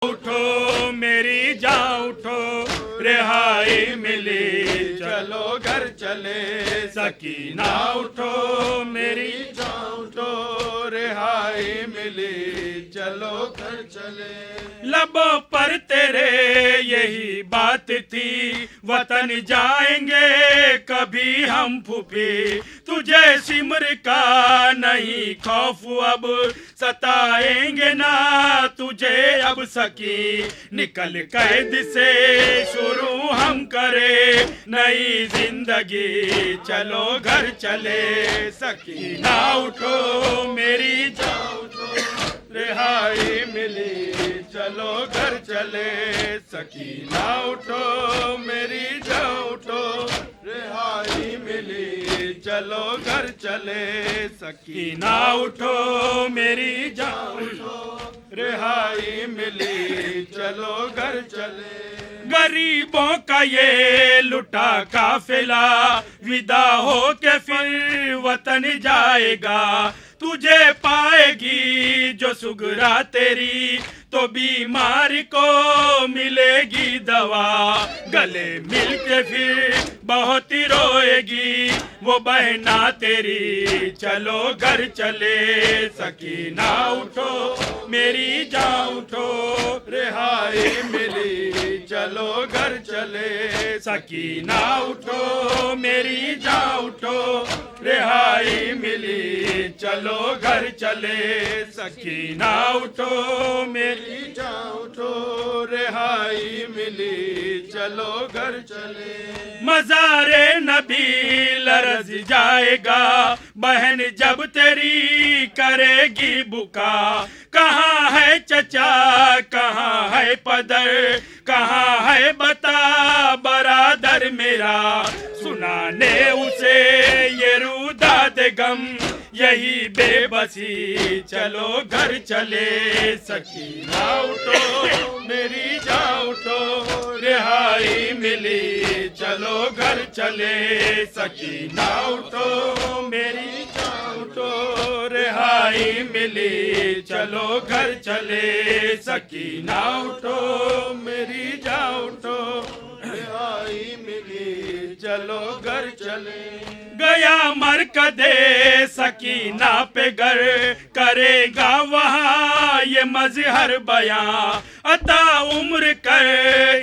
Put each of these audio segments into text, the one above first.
اٹھو میری جان اٹھو رہائی ملی چلو گھر چلے سکینہ اٹھو میری جان اٹھو رہائی ملی چلو گھر چلے لبوں پر تیرے یہی بات تھی وطن جائیں گے کبھی ہم پھوپھی تجھے سمر کا نہیں خوف اب ستائیں گے نہ تجھے اب سکی نکل قید سے شروع ہم کرے نئی زندگی چلو گھر چلے سکینہ اٹھو میری جان اٹھو رہائی ملی چلو گھر چلے سکینہ اٹھو میری جان اٹھو رہائی ملی چلو گھر چلے سکینہ اٹھو میری جان اٹھو رہائی ملی چلو گھر چلے غریبوں کا یہ لٹا قافلہ ودا ہو کے پھر وطن جائے گا تجھے پائے گی جو سگرا تیری تو بیمار کو ملے گی دوا گلے مل کے پھر بہت روئے گی وہ بہنا تیری چلو گھر چلے سکینہ اٹھو میری جان اٹھو رہائی ملی چلو گھر چلے سکینہ اٹھو میری جان اٹھو رہائی ملی چلو گھر چلے سکینہ اٹھو میری جان اٹھو رہائی ملی چلو گھر چلے مزار نبی لرز جائے گا بہن جب تیری کرے گی بکا کہاں ہے چچا کہاں ہے پدر کہاں ہے بتا برادر میرا سنانے اسے یہ روداد غم یہی بے بسی چلو گھر چلے سکینہ اٹھو میری جان اٹھو رہائی ملی چلو گھر چلے سکینہ اٹھو میری جان اٹھو رہائی ملی چلو گھر چلے سکینہ اٹھو میری جان اٹھو رہائی ملی چلو گھر چلے گیا مرکز سکینہ پہ گر کرے گا وہاں یہ مظہر بیاں عطا عمر کر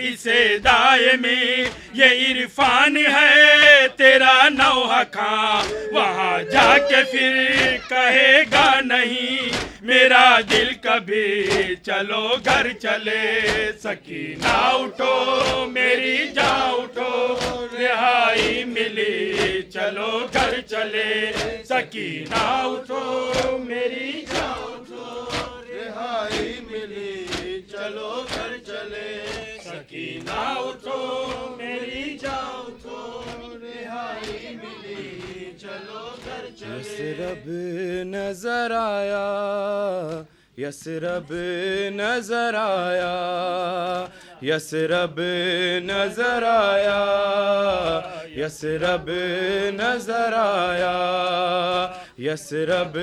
اسے دائمی یہ عرفان ہے تیرا نوحہ کھاں وہاں جا کے پھر کہے گا نہیں میرا دل کبھی چلو گھر چلے سکینہ اٹھو میری جان اٹھو رہائی ملی چلو گھر چلے سکینہ اٹھو میری جان اٹھو رہائی ملی چلو گھر چلے سکینہ اٹھو میری جان اٹھو رہائی ملی چلو گھر چلے یثرب نظر آیا یثرب نظر آیا یثرب نظر آیا یثرب نظر آیا یثرب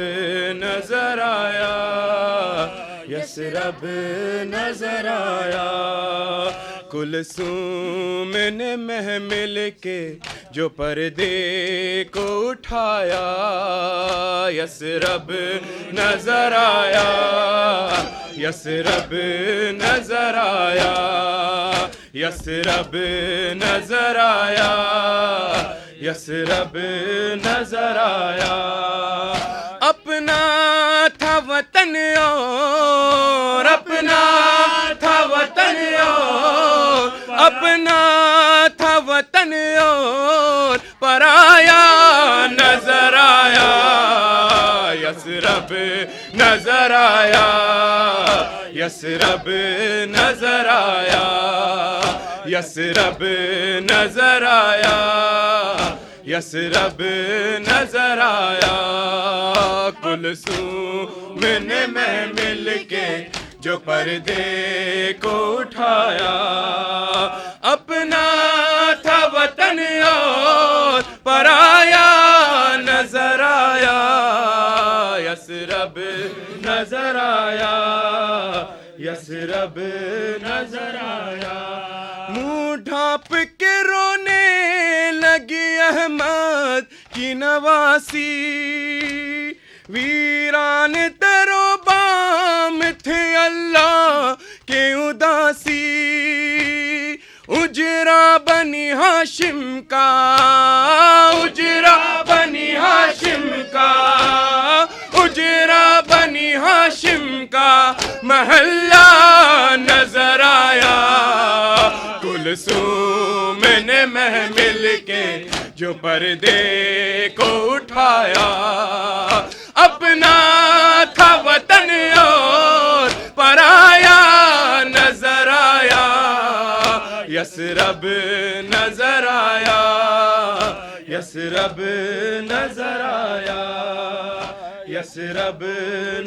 نظر آیا یثرب نظر آیا کلثوم نے محمل کے جو پردے کو اٹھایا یثرب نظر آیا یثرب نظر آیا یثرب نظر آیا یثرب نظر آیا اپنا تھا وطن اور اپنا تھا وطن اور اپنا تھا وطن اور پرایا نظر آیا یثرب نظر آیا یثرب نظر آیا یثرب نظر آیا یثرب نظر آیا کلثوم نے محمل کے جو پردے کو اٹھایا اپنا تھا وطن اور پرایا نظر آیا یثرب نظر آیا یثرب نظر آیا. منہ ڈھانپ کے رونے لگی احمد کی نواسی, ویران در و بام تھے اللہ کے اداسی. اجرا بنی ہاشم کا, اجرا بنی ہاشم کا, اجرا بنی ہاشم کا محلہ نظر آیا. کلثوم نے محمل کے جو پردے کو اٹھایا, اپنا تھا وطن اور پرایا نظر آیا. یثرب نظر آیا, یثرب نظر آیا, یثرب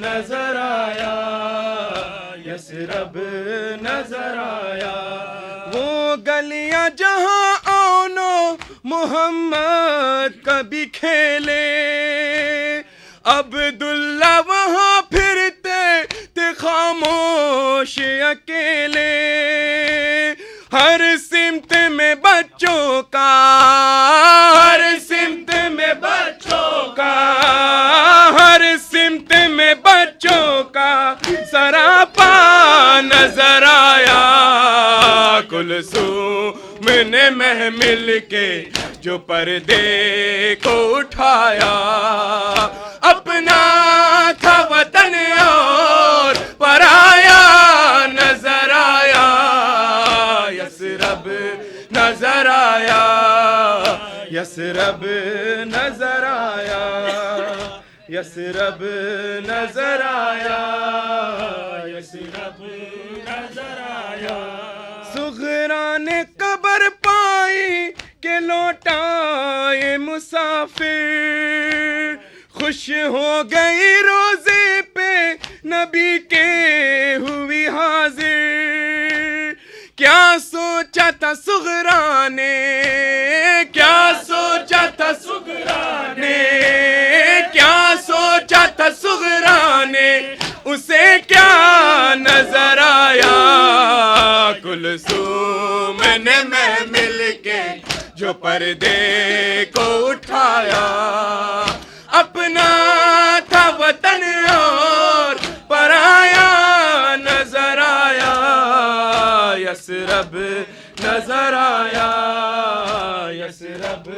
نظر آیا, یثرب نظر آیا. وہ گلیاں جہاں آنو محمد کبھی کھیلے, عبداللہ وہاں پھرتے تھے خاموش اکیلے. ہر سمت میں بچوں کا, ہر سمت میں بچوں کا, ہر سمت میں بچوں کا سراپا نظر آیا. کلثوم نے محمل کے جو پردے کو اٹھایا, اپنا تھا وطن اور پرایا نظر آیا. یثرب نظر آیا, یثرب نظر آیا, یثرب نظر آیا, یثرب نظر آیا. صغران قبر پائی کہ لوٹائے مسافر, خوش ہو گئی روزے پہ نبی کے ہوئی حاضر. کیا سوچا تھا صغرا نے, کیا سوچا تھا صغرا نے, کیا سوچا تھا صغرا نے, اسے کیا نظر آیا. کلثوم نے محمل کے جو پردے کو اٹھایا, اپنا تھا وطن اور پرایا نظر آیا. یثرب نظر آیا, یثرب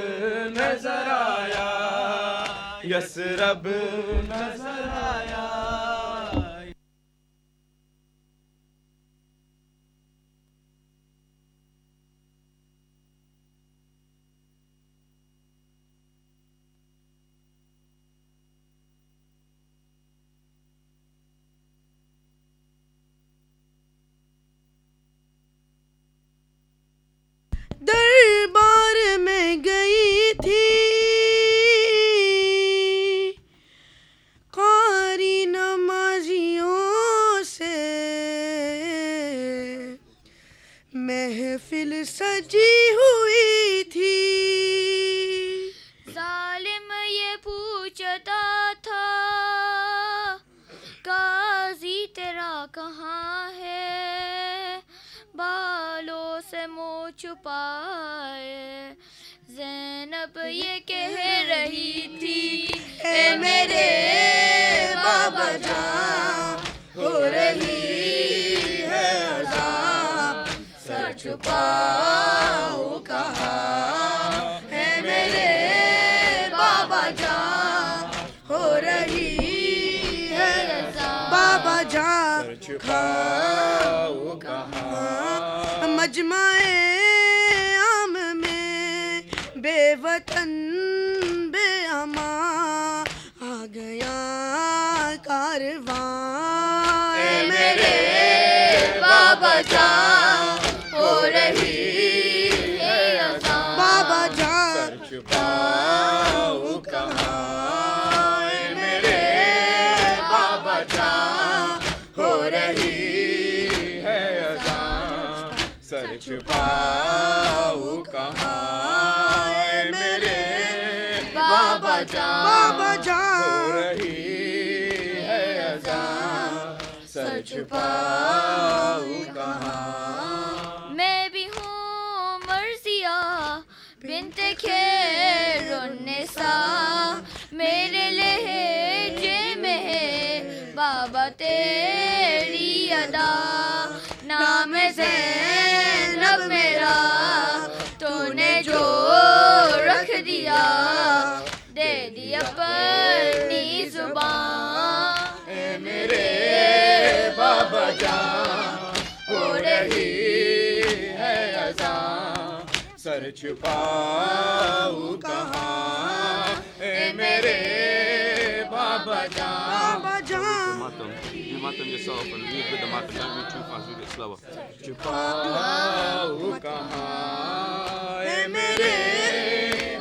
نظر آیا, یثرب نظر آیا. دربار میں گئی تھی قاری نمازیوں سے, محفل سجی ہوئی تھی. ظالم یہ پوچھتا تھا قاضی تیرا کہاں ہے, بالوں سے منہ چھپائے زینب یہ کہہ رہی تھی, اے میرے بابا جان ہو رہی ہے عذاب, سر چھپاؤ کہاں, اے میرے بابا جان ہو رہی ہے عذاب. بابا جان چھپاؤ کہاں, مجمع عام میں بے وطن بے امان آ گیا کارواں. اے میرے بابا جان ہو رہی ہے اذان, بابا جان سر چھپاؤ کہاں, اے میرے بابا جان ہو رہی ہے اذان. سر چھپاؤ کہاں, اے میرے بابا جان بابا ہو جان رہی ہے اذان. سر چھپاؤں کہاں. میں بھی ہوں مرثیہ بنت خیر النساء، میرے لہجے میں ہے بابا تیری ادا. نام زینب میرا تو نے جو رکھ دیا، دے دیا اپنی زبان. اے میرے بابا جان ہو رہی ہے اذان، سر چھپاؤں کہاں. اے میرے بابا جان. بابا جان You matam yourself and read with the matam. Don't read too fast, read it slower. چھپاؤں کہاں. اے میرے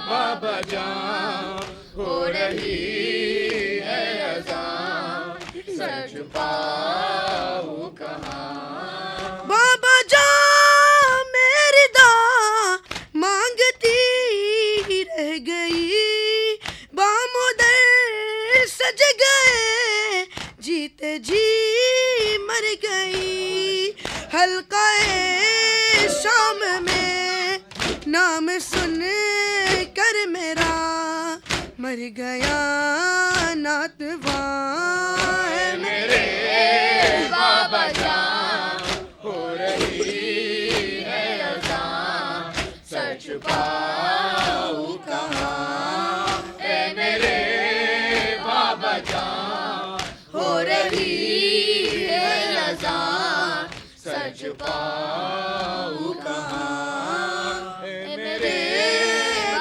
بابا جان ہو رہی ہے اذان، سر چھپاؤں کہاں. بابا جان میری دعا مانگتی رہ گئی، بامودر سج گئے جیتے جی مر گئی. حلقہ شام میں نام سن کر میرا مر گیا ناتواں. اے میرے بابا جان ہو رہی ہے اذان، سر چھپاؤں کہاں. اے میرے بابا جان ہو رہی ہے اذان، سر چھپاؤں کہاں. اے میرے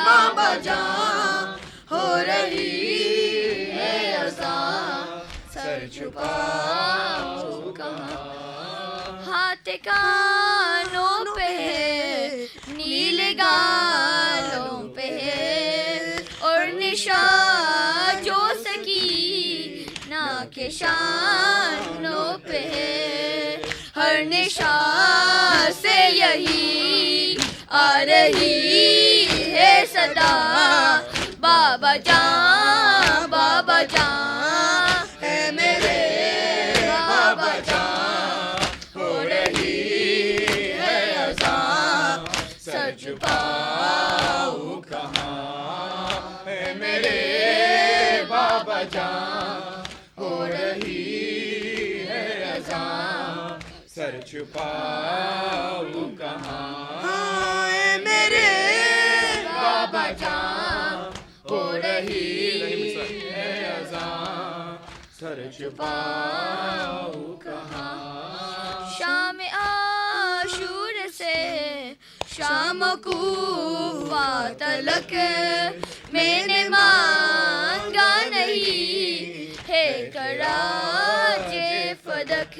بابا جان ہو رہی ہے اذان، سر چھپاؤں کہاں. ہاتھ کانوں پہ ہے، نیل گالوں پہ ہے، اور نشان جو سکینہ کے شانوں پہ ہے. ہر نشان سے یہی آ رہی ہے صدا، بابا جان بابا جان. اے میرے بابا جان ہو رہی ہے اذان، سر چھپاؤں کہاں. اے میرے بابا جان ہو رہی ہے اذان، سر چھپاؤں کہاں. اے میرے بابا جان ہو رہی ہے اذان، سر چھپاؤں کہاں. شام عاشور سے شام کوفہ تلک میں نے مانگا نہیں ہے کراج فدک.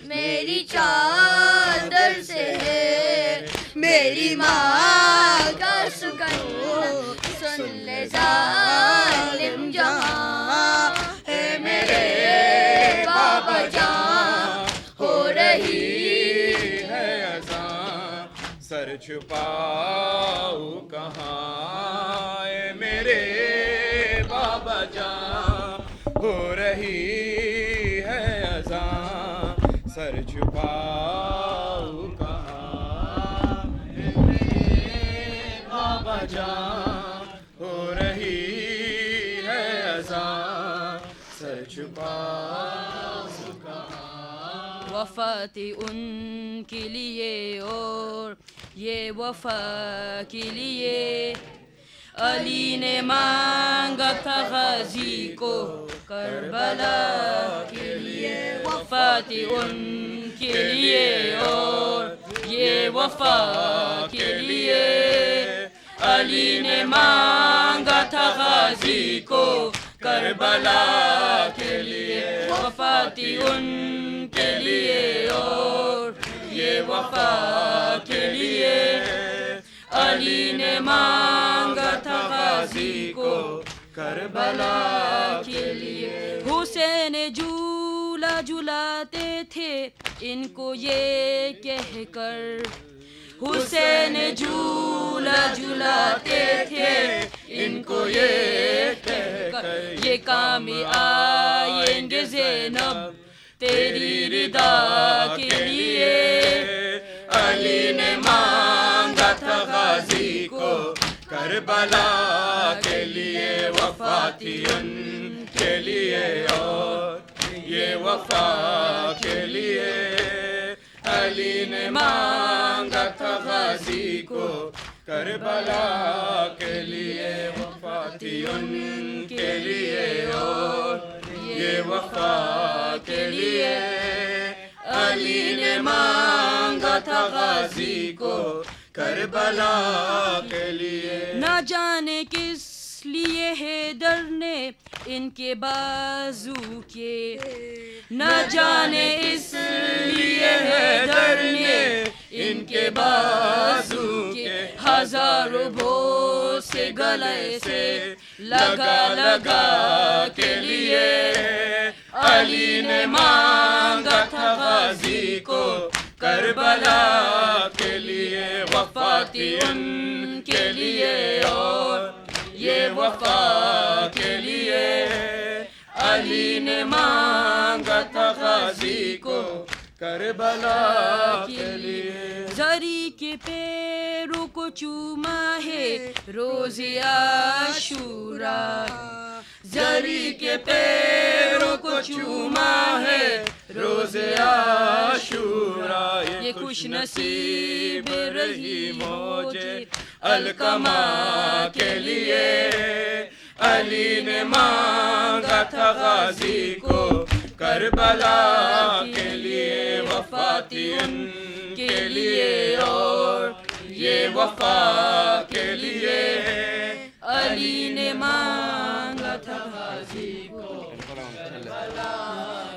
میری چادر سے ہے میری ماں کا سکن، سن لے ظالم جہاں. اے میرے بابا جان ہو رہی ہے اذان، سر چھپاؤں کہاں. اے میرے بابا جان ہو رہی ہے اذان، سر چھپاؤں کہاں. اے میرے بابا جان ہو رہی ہے اذان، سر چھپاؤں کہاں. وفات ان کے لیے اور یہ وفا کے لیے، علی نے مانگا تھا غازی کو کربلا کے لیے. وفات ان کے لیے اور یہ وفا کے لیے، علی نے مانگا تھا غازی کو کربلا کے لیے. وفات ان کے لیے اور یہ وفا کے لیے، علی نے مانگا تھا غازی کو کربلا کے لیے. حسین جھولا جھلاتے تھے ان کو یہ کہہ کر، حسین جھولا جھلاتے تھے ان کو یہ کہہ کر، یہ کام آئیں گے زینب تیری رضا کے لیے علی نے مانگا تھا غازی کو کربلا کے لیے وفا تھی ان کے لیے اور یہ وفا کے لیے علی نے مانگا تھا غازی کو کربلا کے لیے وفا تھی ان کے لیے اور یہ وفا کے لیے علی نے مانگا تھا غازی کو کربلا کے لیے. نہ جانے کس لیے حیدر نے ان کے بازو کے نہ جانے اس لیے حیدر نے ان کے بازو کے ہزاروں بھو سے گلے سے لگا کے لیے علی نے مانگا تھا غازی کو کربلا کے لیے وفا تھی ان کے لیے اور یہ وفا کے لیے علی نے مانگا تھا غازی کو کربلا کے لیے. زری کے پیروں کو چوما ہے روز عاشورا زری کے پیروں کو چوما ہے روز عاشورا یہ خوش نصیب رہی مجھے القما کے لیے علی نے مانگا تھا غازی کو کربلا کے لیے وفا تھی ان کے لیے اور یہ وفا کے لیے علی نے مانگا تھا غازی کو کربلا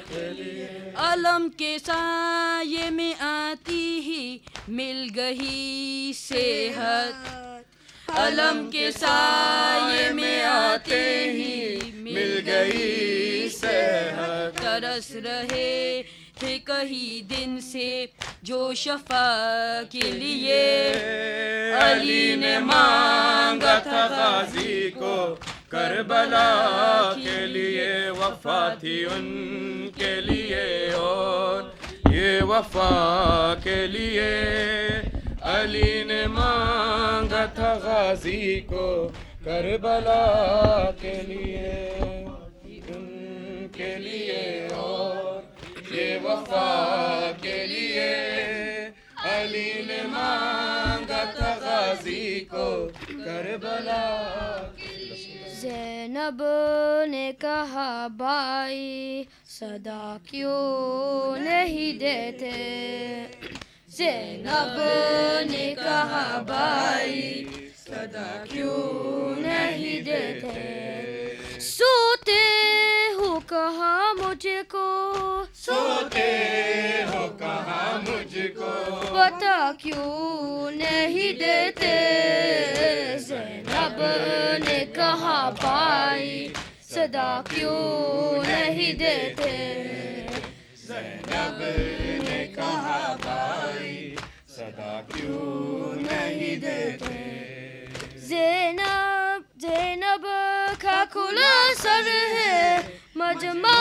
کے لیے. علم کے سائے میں آتی ہی مل گئی صحت علم کے سائے میں آتے ہی مل گئی صحت ترس رہے تھے کئی دن سے جو شفا کے لیے علی نے مانگا تھا غازی کو کربلا کے لیے وفا تھی ان کے لیے اور یہ وفا کے لیے علی نے مانگا تھا غازی کو کربلا کے لیے ان کے لیے اور یہ وفا کے لیے علی نے مانگا تھا غازی کو کربلا. زینب نے کہا بھائی صدا کیوں نہیں دیتے زینب نے کہا بھائی صدا کیوں نہیں دیتے سوتے ہو کہا مجھ کو سوتے ہو کہا مجھ کو پتا کیوں نہیں دیتے زینب نے کہا بھائی صدا کیوں نہیں دیتے زینب نے کہا بھائی صدا کیوں نہیں دیتے زینب کا کھلا سر ہے مجمع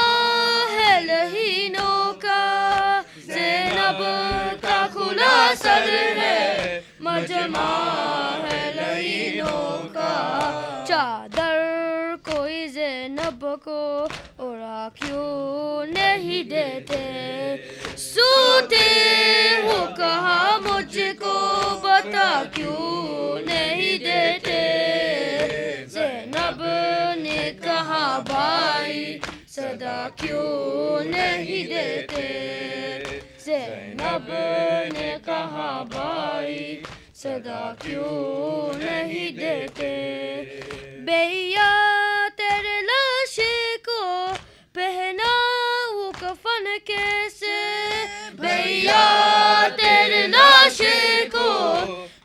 ہے لہینوں کا زینب کا کھلا سر ہے مجمع ہے لہینوں کا چادر کوئی زینب کو اڑا کیوں نہیں دیتے سوتے ہو کہا مجھ کو بتا کیوں نہیں دیتے زینب نے کہا بھائی صدا کیوں نہیں دیتے زینب نے کہا بھائی صدا کیوں نہیں دیتے بھیا تیرے لاشے کو پہنا وہ کفن کیسے بھیا تیرے لاشے کو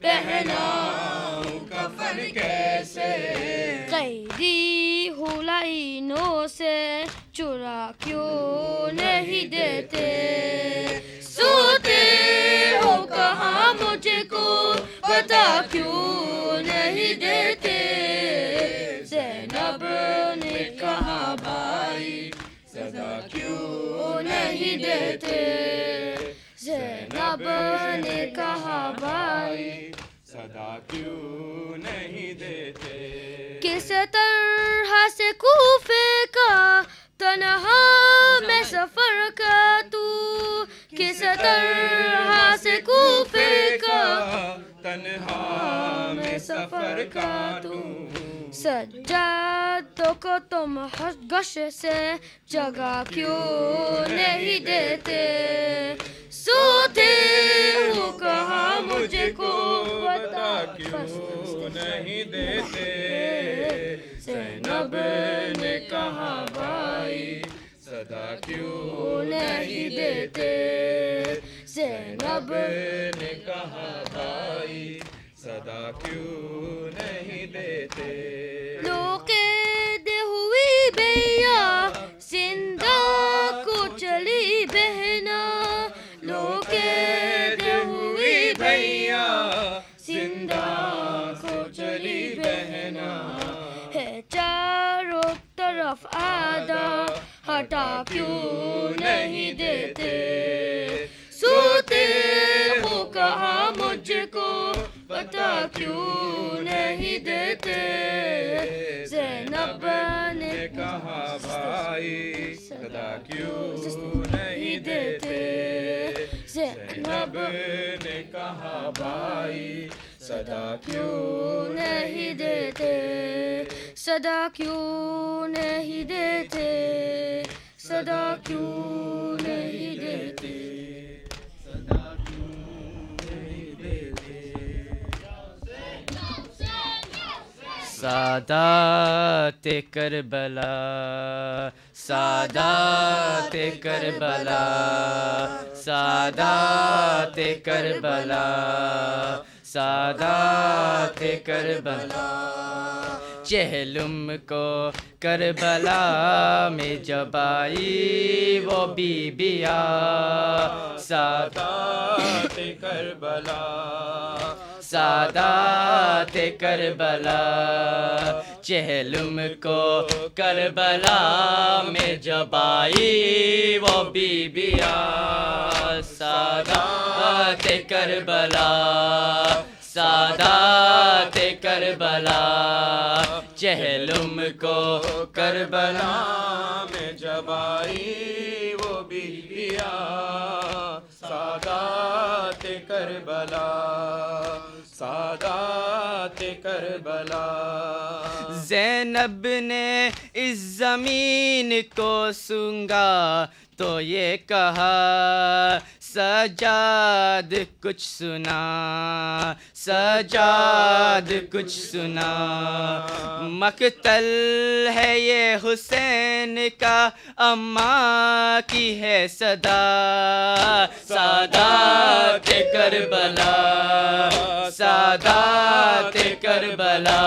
پہنا وہ کفن کیسے قیدی ہو لائنوں سے چرا کیوں نہیں دیتے سوتے ہو کہاں مجھ کو پتا کیوں نہیں دیتے زینب نے کہا بھائی صدا کیوں نہیں دیتے زینب نے کہا بھائی صدا کیوں نہیں دیتے کس طرح سے کوفے کا تنہا میں سفر کا تو کس طرح سے کوفے کا تنہا میں سفر کا تو سجادوں کو تم گش سے جگہ کیوں نہیں دیتے سوتے ہو کہاں مجھ کو بتا کیوں نہیں دیتے زینب نے کہا بھائی صدا کیوں نہیں دیتے زینب نے کہا بھائی صدا کیوں نہیں دیتے قید ہوئی بھیا زندہ کو چلی بہنا قید ہوئی بھیا زندہ کو چلی بہنا ہے چاروں طرف آدھا ہٹا کیوں نہیں دیتے سوتے ہو کہاں مجھ کو بتا کیوں نہیں دیتے زینب نے کہا بھائی صدا کیوں نہیں دیتے زینب نے کہا بھائی صدا کیوں نہیں دیتے صدا کیوں نہیں دیتے صدا کیوں نہیں دیتے سادات کربلا سادات کربلا سادات کربلا سادات کربلا چہلم کو کربلا میں جب آئی وہ بی بیا سادات کربلا سادات کربلا چہلم کو کربلا میں جب آئی وہ بی بیا سادات کربلا سادات کربلا چہلم کو کربلا میں جب آئی وہ بیا سادات کربلا سادات کربلا زینب نے اس زمین کو سونگا تو یہ کہا سجاد کچھ سنا سجاد کچھ سنا مقتل ہے یہ حسین کا اماں کی ہے صدا سادات کربلا سادات کربلا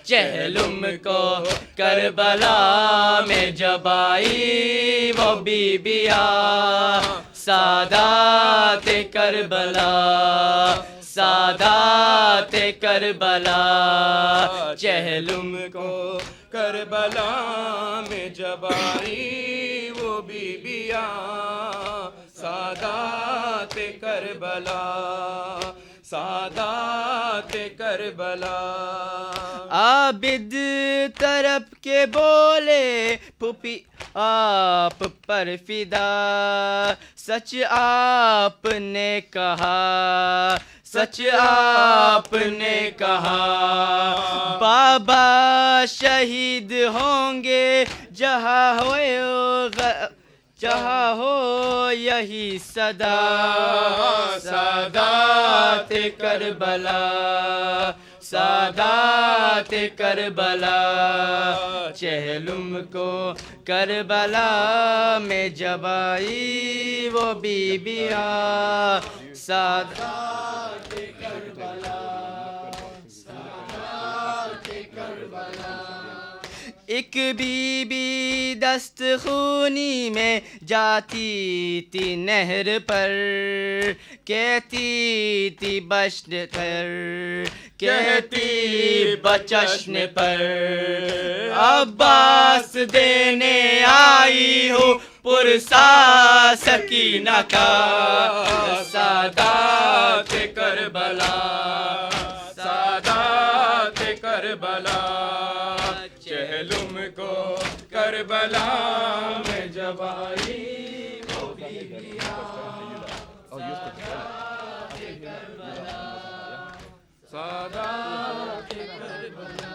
چہلم کو کربلا میں جب آئی وہ بی بیا سادات کربلا سادات کربلا چہلم کو کربلا میں جب آئی وہ بی بیا سادات کربلا سادات کربلا عابد طرف کے بولے پھوپھی آپ پر فدا سچ آپ نے کہا سچ آپ نے کہا بابا شہید ہوں گے جہاں ہو یہی صدا سادات کربلا سادات کربلا چہلم کو کربلا میں جب آئی وہ بی بیا سادات کربلا سادات کربلا ایک بی بی دست خونی میں جاتی تھی نہر پر کہتی تھی بشن پر کہتی بچشن پر عباس دینے آئی ہوں پرسا سکینہ کا سادات کربلا سادات کربلا چہلم کو کربلا میں جب آئی وہ بیبیاں سادات کربلا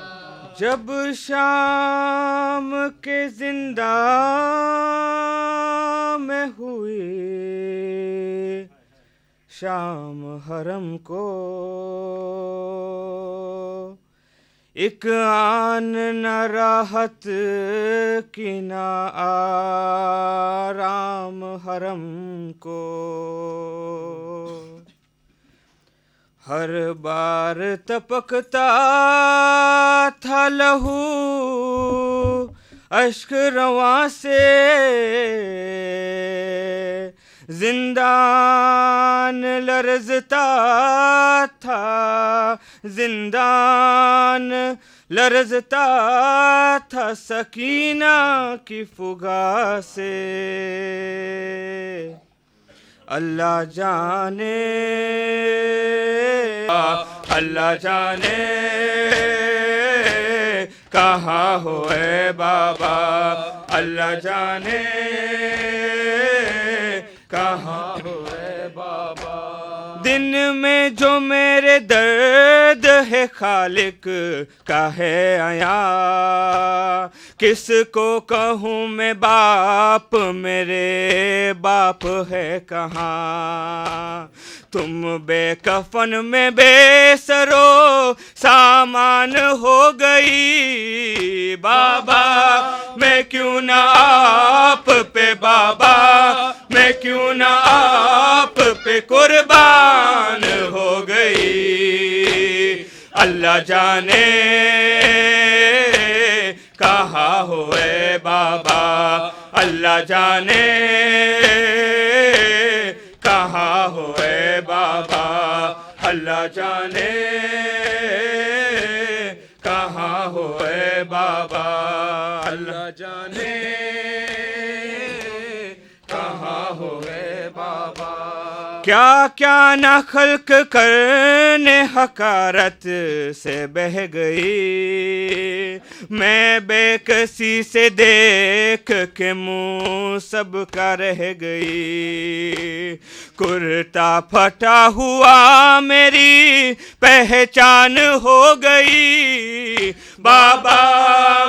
جب شام کے زندہ میں ہوئی شام حرم کو ایک آن نہ راحت کی نہ آرام حرم کو ہر بار تپکتا تھا لہو اشک رواں سے زندان لرزتا تھا زندان لرزتا تھا سکینہ کی فغا سے اللہ جانے اللہ جانے کہاں ہو اے بابا اللہ جانے کہاں ہو اے بابا دن میں جو میرے درد ہے خالق کا ہے عیاں کس کو کہوں میں باپ میرے باپ ہے کہاں تم بے کفن میں بے سرو سامان ہو گئی بابا میں کیوں نہ آپ پہ بابا میں کیوں نہ آپ پہ قربان ہو گئی اللہ جانے کہاں ہو اے بابا اللہ جانے کہاں ہو اے بابا اللہ جانے کہاں ہو اے بابا اللہ جانے کہاں ہو اے بابا کیا کیا نہ خلق کرنے حقارت سے بہہ گئی میں بے کسی سے دیکھ کے منہ سب کا رہ گئی کرتا پھٹا ہوا میری پہچان ہو گئی بابا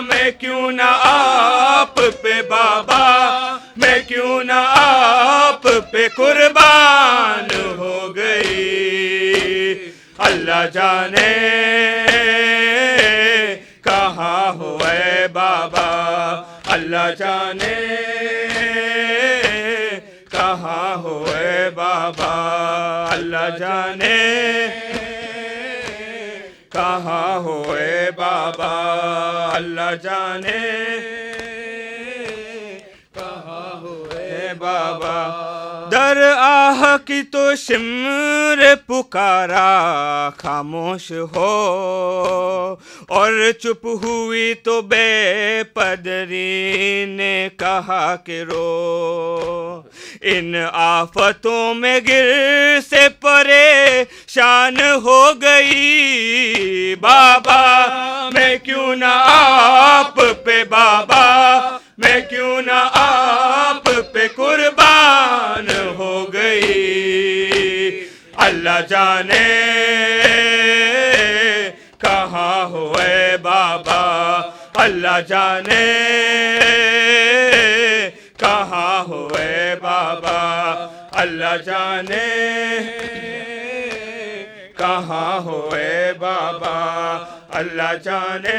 میں کیوں نہ آپ پہ بابا میں کیوں نہ آپ پہ قربان ہو گئی اللہ جانے کہاں ہو اے بابا اللہ جانے کہاں ہو اے بابا اللہ جانے کہاں ہو اے بابا اللہ جانے کہاں ہو اے بابا در آہ کی تو شمر پکارا خاموش ہو اور چپ ہوئی تو بے پدری نے کہا کہ رو ان آفتوں میں گر سے پریشان ہو گئی بابا میں کیوں نہ آپ پہ بابا میں کیوں نہ آپ پہ قربان ہو گئی اللہ جانے کہاں ہو اے بابا اللہ جانے کہاں ہو اے بابا اللہ جانے کہاں ہو اے بابا اللہ جانے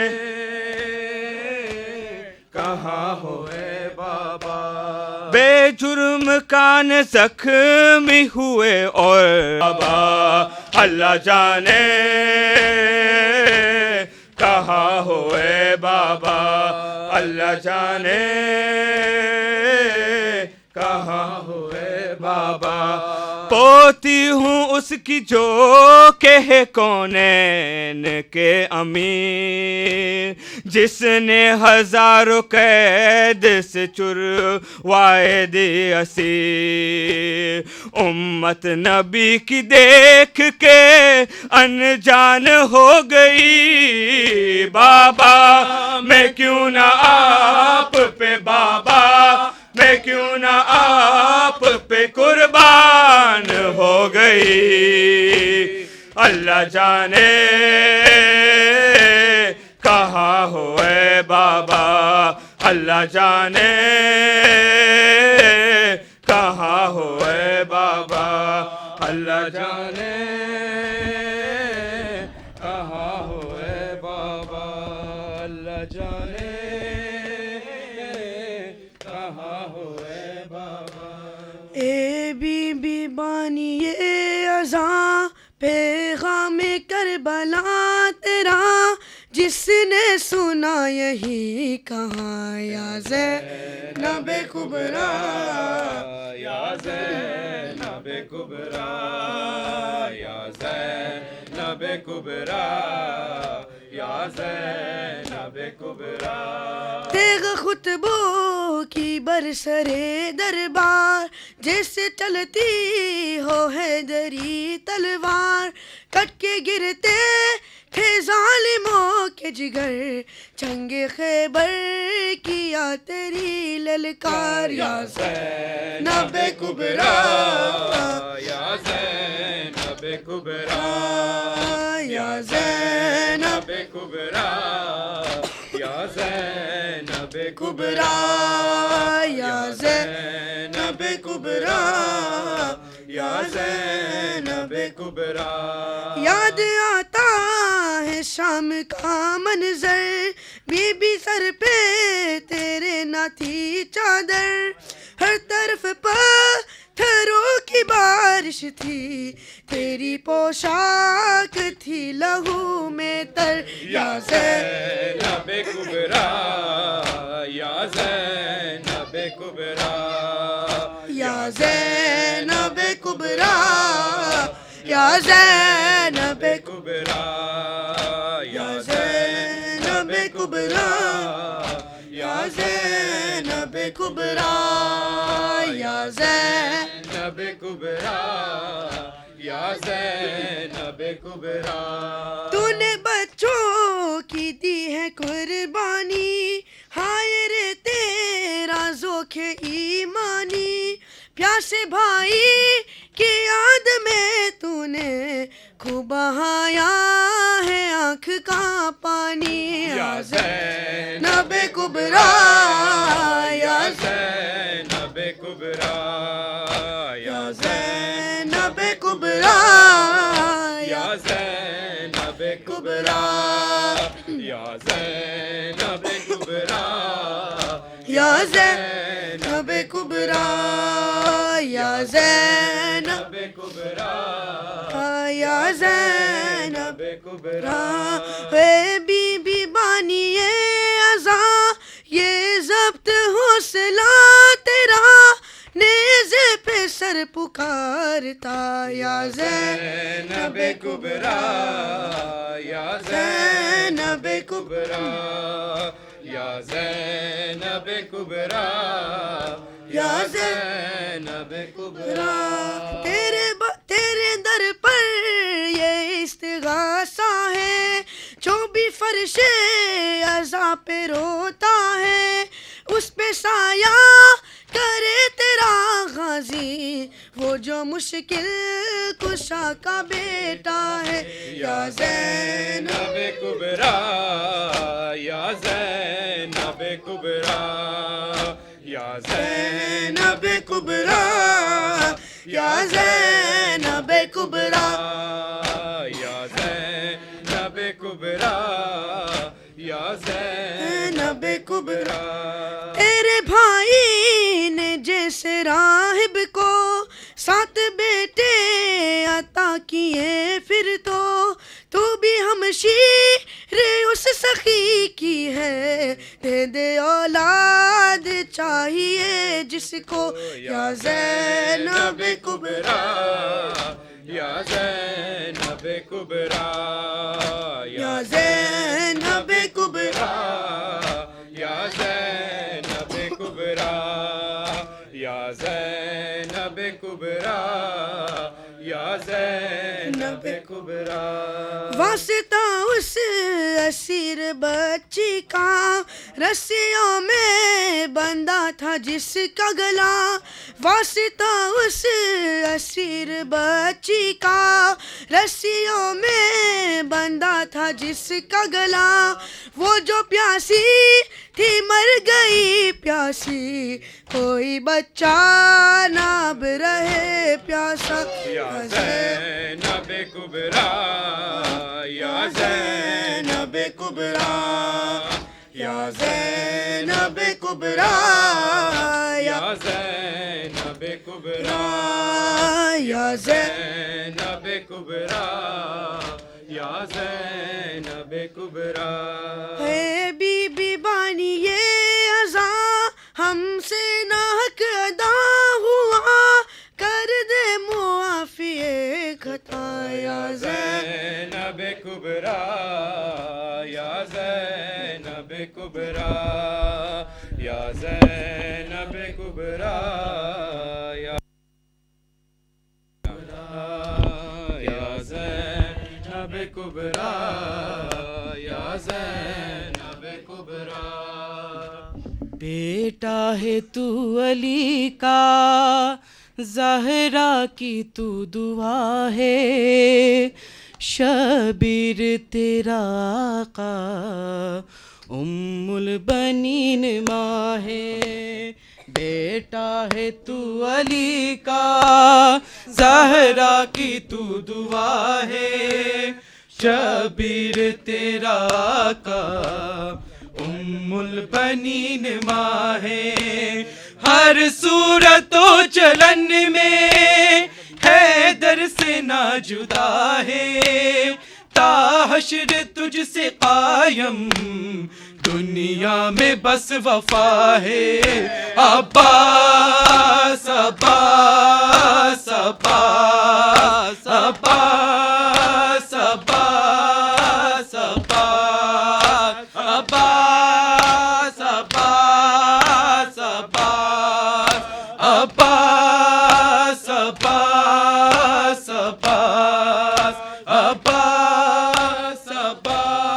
کہاں ہو اے بابا بے جرم کان زخمی ہوئے اور بابا اللہ جانے کہاں ہو اے بابا اللہ جانے کہاں ہو اے بابا ہوتی ہوں اس کی جو کہ ہے کونین کے امیر، جس نے ہزاروں قید سے چھڑوائے دی اسیر، امت نبی کی دیکھ کے انجان ہو گئی، بابا میں کیوں نہ آپ پہ، بابا میں کیوں نہ آپ پہ قربان ہو گئی، اللہ جانے کہاں ہو اے بابا، اللہ جانے کہاں ہو اے بابا، اللہ جانے کہاں ہو اے بابا، اللہ جانے کہاں ہو اے بابا۔ اے بی بی بانیے ازاں پیغام کربلا تیرا، جس نے سنا یہی کہا یا زینب کبریٰ، یا زینب کبریٰ، یا زینب کبریٰ، یا زینب کبریٰ۔ تیغ خطبوں کی برسرے دربار، جیسے چلتی ہو حیدری تلوار، کٹ کے گرتے تھے ظالموں کے جگر، جنگ خیبر کیا تیری للکار، یا زینب کبریٰ، یا زینب کبریٰ، یا زینب کبریٰ، یا زینب کبریٰ، یا زینب کبریٰ، یا زینب کبریٰ۔ یاد آتا ہے شام کا منظر، بی بی سر پہ تیرے نہ تھی چادر، ہر طرف پتھروں کی بارش تھی، تیری پوشاک تھی لہو میں تر، یا زینب کبریٰ، یا زینب کبریٰ، یا زینب کبریٰ، یا زینب کبریٰ، یا زینب کبریٰ، یا زینب کبریٰ، یا زینب زینب کبریٰ، یا زینب کبریٰ۔ تو نے بچوں کی دی ہے قربانی، ہائے رے تیرا ذوق ایمانی، پیاسے بھائی کی یاد میں تو نے خوب بہایا ہے آنکھ کا پانی، یا زینب کبریٰ، یا زینب کبریٰ، یا زینب کبریٰ، یا زینب کبریٰ، یا زینب کبریٰ، یا زینب کبریٰ، یا زینب کبریٰ، یا زینب کبریٰ۔ اے بی بی بانیے ازاں یہ ضبط حوصلہ تیرا، نیزے پہ سر پکارتا، یا زینب کبریٰ، یا زینب کبریٰ، یا زینب کبریٰ، یا زینب کبریٰ۔ تیرے در پر یہ استغاثہ ہے، جو بھی فرش عزا پہ روتا ہے، اس پہ سایہ کرے تیرا غازی، وہ جو مشکل کشا کا بیٹا ہے، یا زینب کبریٰ، یا زینب کبریٰ، یا زینب کبریٰ، یا زینب کبریٰ، یا زینب کبریٰ، یا زینب کبریٰ۔ کبریٰ۔ تیرے بھائی نے جیسے راہب کو 7 بیٹے عطا کیے، پھر تو بھی ہم شیر اس سخی کی ہے دے دے اولاد چاہیے جس کو یا زینب کبریٰ یا زینب کبریٰ یا زینب کبریٰ یا زینب کبریٰ یا زینب کبریٰ یا زینب کبریٰ واسطہ اس اسیر بچی کا رسیوں میں بندہ تھا جس کا گلا واسطہ اس اسیر بچی کا رسیوں میں بندہ تھا جس کا گلا وہ جو پیاسی تھی مر گئی پیاسی کوئی بچہ نہ اب رہے پیاسا یا زینب کبریٰ یا زینب کبریٰ یا زینب کبریٰ یا زینب کبریٰ یا زینب کبریٰ یا زینب کبریٰ ہے بی بی بانی یہ ازاں ہم سے ناحق ادا ہوا کر دے معافی خطا یا زینب کبریٰ یا زینب کبریٰ یا زینب کبریٰ یا زینب کبریٰ یا زینب کبریٰ بیٹا ہے تو علی کا زہرا کی تو دعا ہے شبیر تیرا آقا البنین ماں ہے بیٹا ہے تو علی کا زہرا کی تو دعا ہے شبیر تیرا آقا البنین ماں ہے ہر صورت و چلن میں حیدر سے نہ جدا ہے تا حشر تجھ سے قائم دنیا میں بس وفا ہے عباس عباس عباس عباس عباس عباس عباس عباس عباس عباس عباس عباس عباس عباس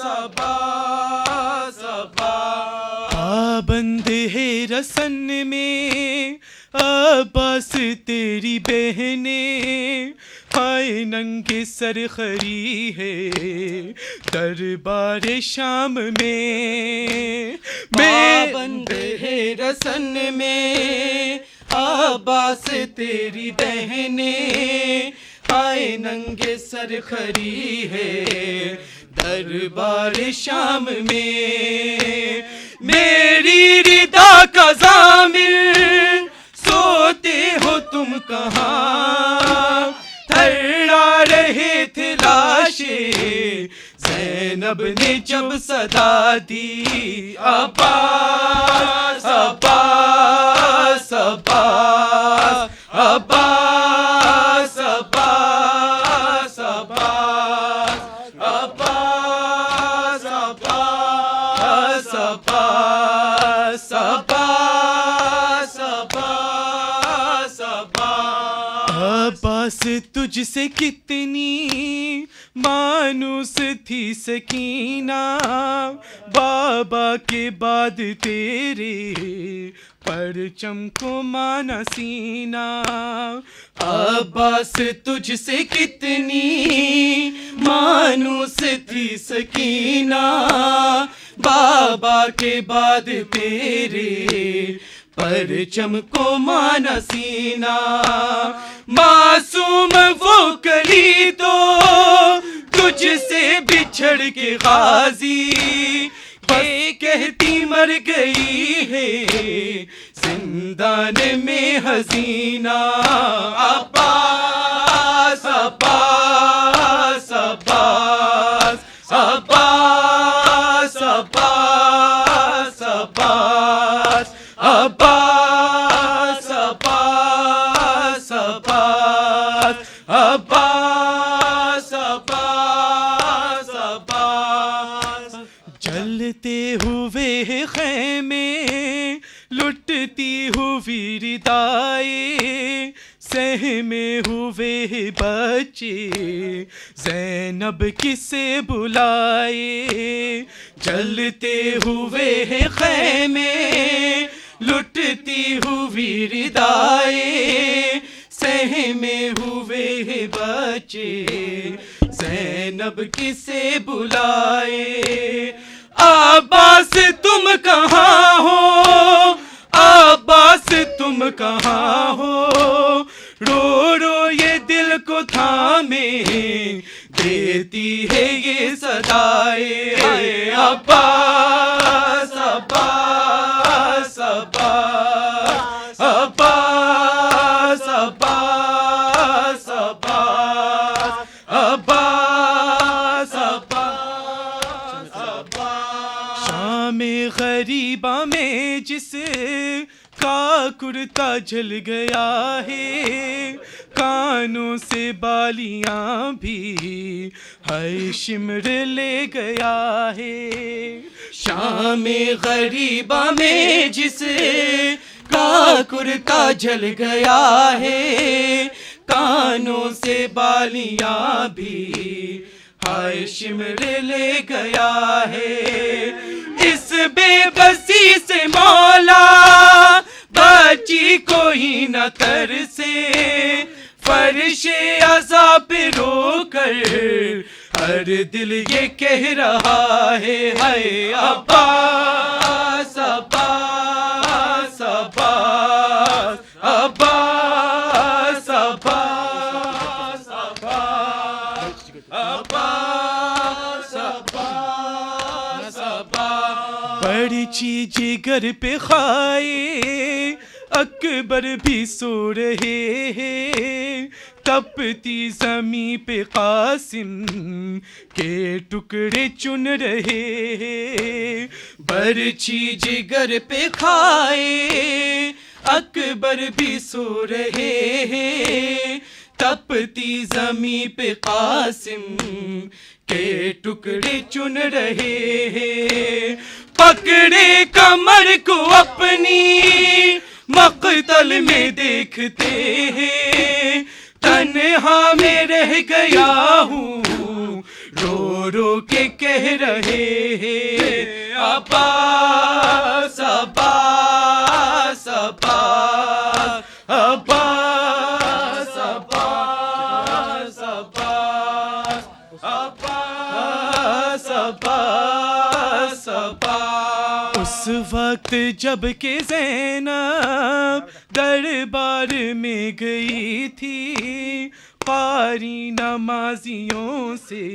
عباس عباس پابند ہے رسن میں عباس تیری بہنیں ہائے ننگے سر کھڑی ہے دربار شام میں پابند ہے رسن میں عباس تیری بہنیں ہائے ننگے سر کھڑی ہے دربار شام میں میری ردا کا ضامن سوتے ہو تم کہاں تھرا رہے تھے لاشیں زینب نے جب صدا دی عباس عباس عباس عباس عباس عباس عباس عباس عباس عباس عباس عباس تجھ سے کتنی مانوس تھی سکینہ بابا کے بعد تیرے پرچم کو مانا سینہ عباس تجھ سے کتنی مانوس تھی سکینہ بابا کے بعد تیرے پرچم کو مانا سینہ معصوم وہ کلی تو تجھ سے بچھڑ کے غازی یہ کہتی مر گئی ہے زندان میں حسینہ عباس عباس عباس عباس عباس. جلتے ہوئے خیمے لٹتی ہوئی ردائیں سہمے ہوئے بچے زینب کسے بلائے. جلتے ہوئے خیمے لٹتی ہوئی ردائیں سہمے ہوئے بچے زینب کسے بلائے. عباس تم کہاں ہو عباس تم کہاں ہو رو رو یہ دل کو تھامے دیتی ہے یہ صدائیں. عباس عباس عباس عباس عباس عباس عباس عباس. شام غریبہ میں جس کا کرتا جل گیا ہے کانوں سے بالیاں بھی ہے شمر لے گیا ہے. شام غریبہ میں جس کا کرتا جل گیا ہے کانوں سے بالیاں بھی ہائے شمر لے گیا ہے. اس بے بسی سے مولا بچی کوئی نہ ترسے فرش عزا پہ رو کر ہر دل یہ کہہ رہا ہے ہائے عباس عباس عباس عباس عباس عباس عباس عباس عباس. بڑی چیز جگر پہ کھائے اکبر بھی سو رہے ہیں تپتی زمیں پہ قاسم کے ٹکڑے چن رہے ہیں. برچھی جگر پہ کھائے اکبر بھی سو رہے ہیں تپتی زمیں پہ قاسم کے ٹکڑے چن رہے ہیں. پکڑے کمر کو اپنی مقتل میں دیکھتے ہیں تنہا میں رہ گیا ہوں رو رو کے کہہ رہے ہیں عباس عباس عباس عباس عباس عباس عباس عباس عباس. اس وقت جب کہ زینب دربار میں گئی تھی قاری نمازیوں سے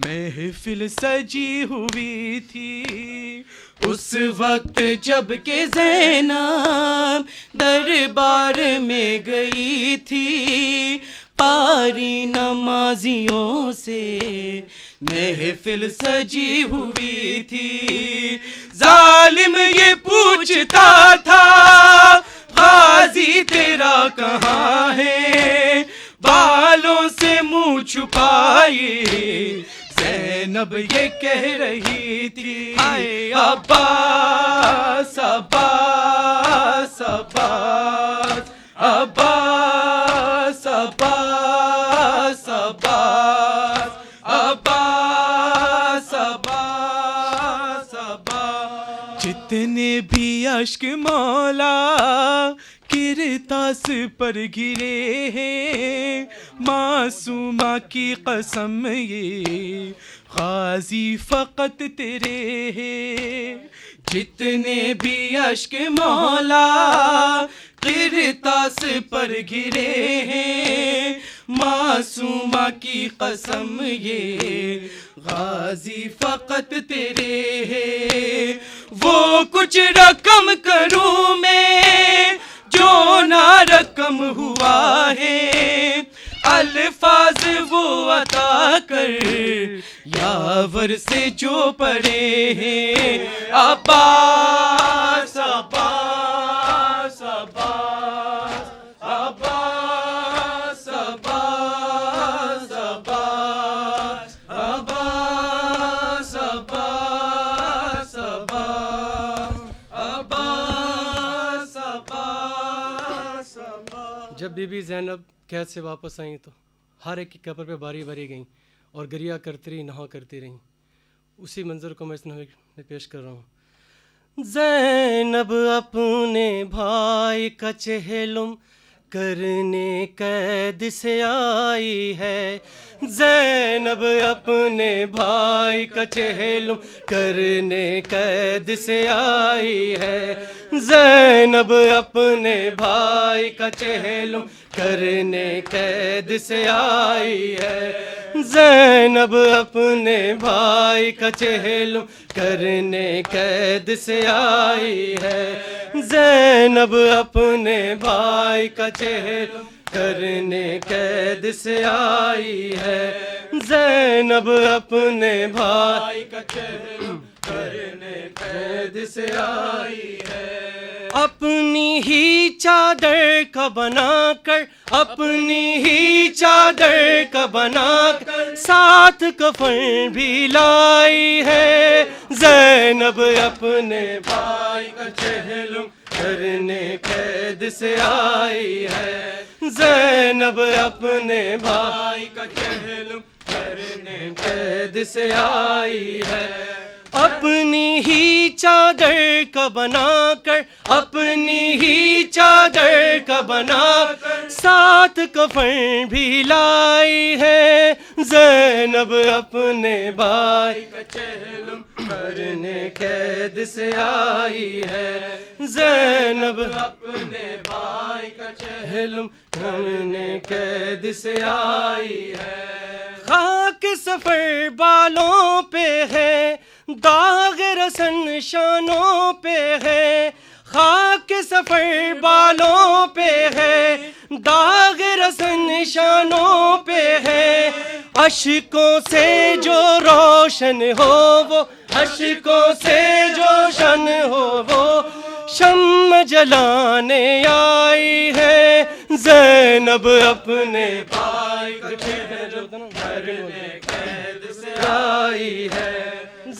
محفل سجی ہوئی تھی. اس وقت جب کہ زینب دربار میں گئی تھی قاری نمازیوں سے محفل سجی ہوئی تھی. ظالم یہ پوچھتا تھا غازی تیرا کہاں ہے بالوں سے منہ چھپائے زینب یہ کہہ رہی تھی عباس عباس عباس عباس عباس عباس عباس عباس عباس. جتنے بھی اشک مولا کرتاس پر گرے ہیں معصومہ کی قسم یہ غازی فقط تیرے ہیں. جتنے بھی اشک مولا کرتاس پر گرے ہیں معصومہ کی قسم یہ غازی فقط تیرے ہیں. وہ کچھ رقم کروں میں جو نہ رقم ہوا ہے الفاظ وہ عطا کر یاور سے جو پڑے ہیں عباس عباس عباس عباس عباس جب بی بی زینب قید سے واپس آئیں تو ہر ایک کی قبر پہ باری باری گئیں اور گریہ کرتی رہیں، نہا کرتی رہیں. اسی منظر کو میں اس نغمے میں پیش کر رہا ہوں. زینب اپنے بھائی کا چہلم کرنے قید سے آئی ہے. زینب اپنے بھائی کا چہلم کرنے قید سے آئی ہے. زینب اپنے بھائی کا چہلم کرنے قید سے آئی ہے. زینب اپنے بھائی کا چہلم کرنے قید سے آئی ہے. زینب اپنے بھائی کا چہلم کرنے قید سے آئی ہے. زینب اپنے بھائی کا چہلم کرنے قید سے آئی ہے. اپنی ہی چادر کا بنا کر، اپنی ہی چادر کا بنا کر ساتھ کفن بھی لائی ہے. زینب اپنے بھائی کا چہلم کرنے قید سے آئی ہے. زینب اپنے بھائی کا چہلم کرنے قید سے آئی ہے. اپنی ہی چادر کا بنا کر، اپنی ہی چادر کا بنا کر ساتھ کفن بھی لائی ہے. زینب اپنے بھائی کا چہلم کرنے قید سے آئی ہے. زینب اپنے بھائی کا چہلم کرنے قید سے آئی ہے. خاک سفر بالوں پہ ہے، داغ رسن شانوں پہ ہے. خاک سفر بالوں پہ ہے، داغ رسن شانوں پہ ہے. اشکوں سے جو روشن ہو وہ، اشکوں سے جو روشن ہو وہ شمع جلانے آئی ہے. زینب اپنے بھائی کا چہلم کرنے قید سے آئی ہے.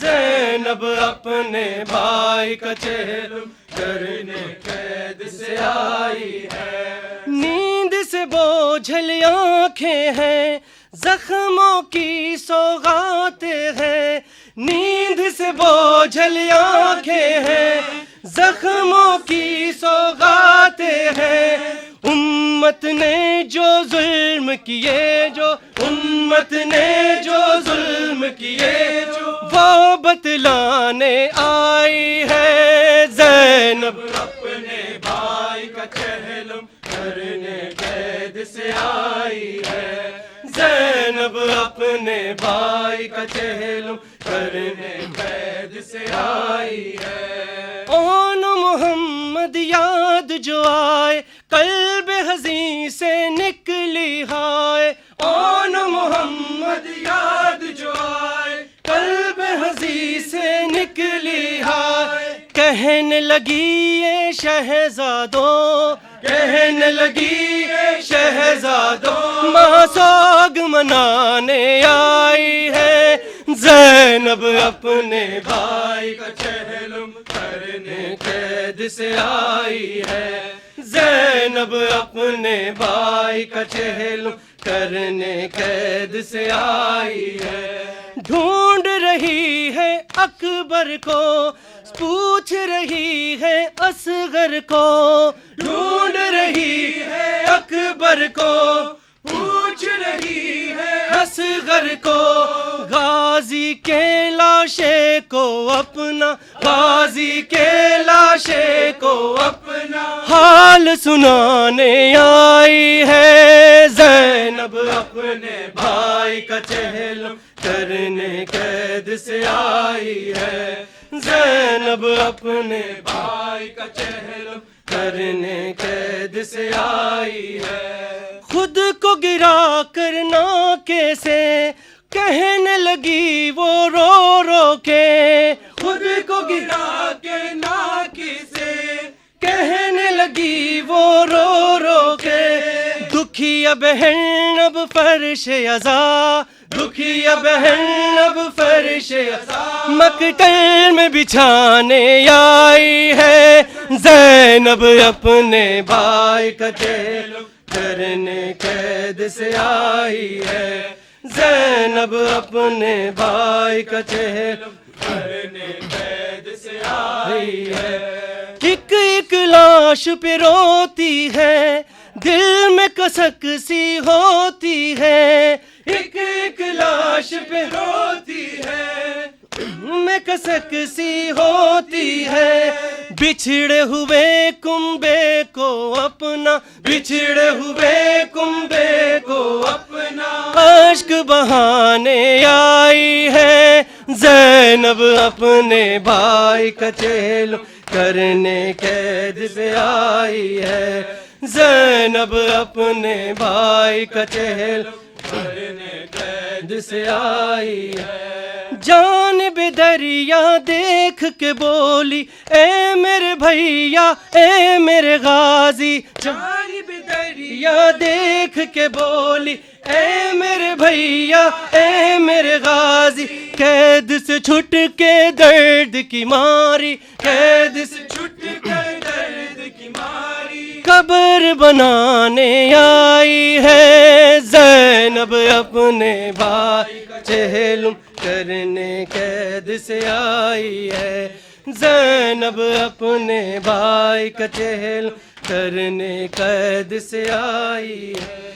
زینب اپنے بھائی کا چہلم کرنے قید سے آئی ہے. نیند سے بوجھل آنکھیں ہیں، زخموں کی سوغاتیں ہیں. نیند سے بوجھل آنکھیں ہیں، زخموں کی سوغاتیں ہیں. امت نے جو ظلم کیے، جو امت نے جو ظلم کیے وہ بتلانے آئی ہے. زینب اپنے بھائی کا چہلم کرنے قید سے آئی ہے. زینب اپنے بھائی کا چہلم کرنے قید سے آئی ہے. اون محمد یاد جو آئے، قلب حزین سے نکلی ہائے. اون محمد یاد جو آئے، قلب حزین سے نکلی ہائے. کہنے لگی یہ شہزادوں، کہنے لگی یہ شہزادوں ماں سوگ منانے آئی ہے. زینب اپنے بھائی کا چہلم کرنے قید سے آئی ہے. زینب اپنے بھائی کا چہلم کرنے قید سے آئی ہے. ڈھونڈ رہی ہے اکبر کو، پوچھ رہی ہے اصغر کو. ڈھونڈ رہی ہے اکبر کو، پوچھ رہی ہے اصغر کو. غازی کے لاشے کو اپنا، غازی کے لاشے کو اپنا حال سنانے آئی ہے. زینب اپنے بھائی کا چہلم کرنے قید سے آئی ہے. زینب اپنے بھائی کا چہلم کرنے قید سے آئی ہے. خود کو گرا کر ناکے سے کہنے لگی وہ رو رو کے. خود کو گرا کے ناکے سے کہنے لگی وہ رو رو کے. دکھیا بہن اب فرش عزا، دکھیا بہن اب فرش عزا مقتل میں بچھانے آئی ہے. زینب اپنے بھائی کا چہلم کرنے قید سے آئی ہے، زینب اپنے بھائی کا چہلم کرنے قید سے آئی ہے، ایک ایک لاش پہ روتی ہے، دل میں کسک سی ہوتی ہے، ایک ایک لاش پہ روتی ہے، میں کسک سی ہوتی ہے، بچھڑے ہوئے کنبے کو اپنا، بچھڑے ہوئے کنبے کو اپنا اشک بہانے آئی ہے، زینب اپنے بھائی کا چہلم کرنے قید سے آئی ہے، زینب اپنے بھائی کا چہلم کرنے قید سے آئی ہے، جانب دریا دیکھ کے بولی اے میرے بھیا اے میرے غازی، جانب دریا دیکھ کے بولی اے میرے بھیا اے میرے غازی، قید سے چھٹ کے درد کی ماری، قید سے چھٹ کے درد کی ماری قبر بنانے آئی ہے، زینب اپنے بھائی کا چہلم کرنے قید سے آئی ہے، زینب اپنے بھائی کا چہلم کرنے قید سے آئی ہے،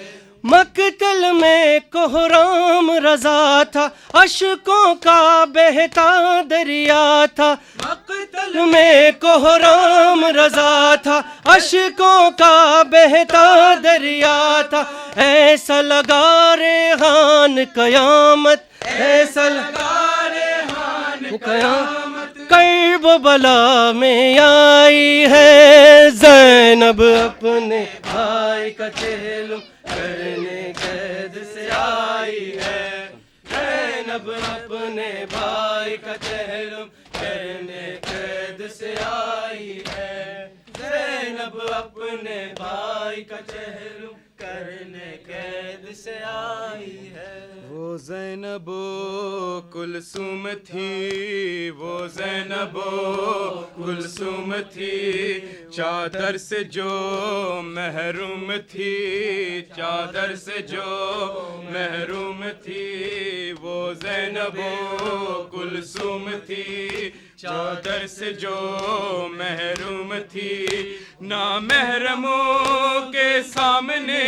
مقتل میں کوہرام رضا تھا، اشکوں کا بہتا دریا تھا، مقتل میں کوہرام رضا تھا، اشکوں کا بہتا دریا تھا، ایسا لگا ریحان قیامت، ایسا لگا ریحان قیامت، کرب بلا میں آئی ہے، زینب اپنے بھائی کا چہلم کرنے قید سے آئی ہے، زینب اپنے بھائی کا چہلم کرنے قید سے آئی ہے، زینب اپنے بھائی کا چہلم کرنے قید سے آئی ہے، وہ زینب و کلثوم تھی، وہ زینب و کلثوم تھی، چادر سے جو محروم تھی، چادر سے جو محروم تھی، وہ زینب و کلثوم تھی، چادر سے جو محروم تھی، نامحرموں کے سامنے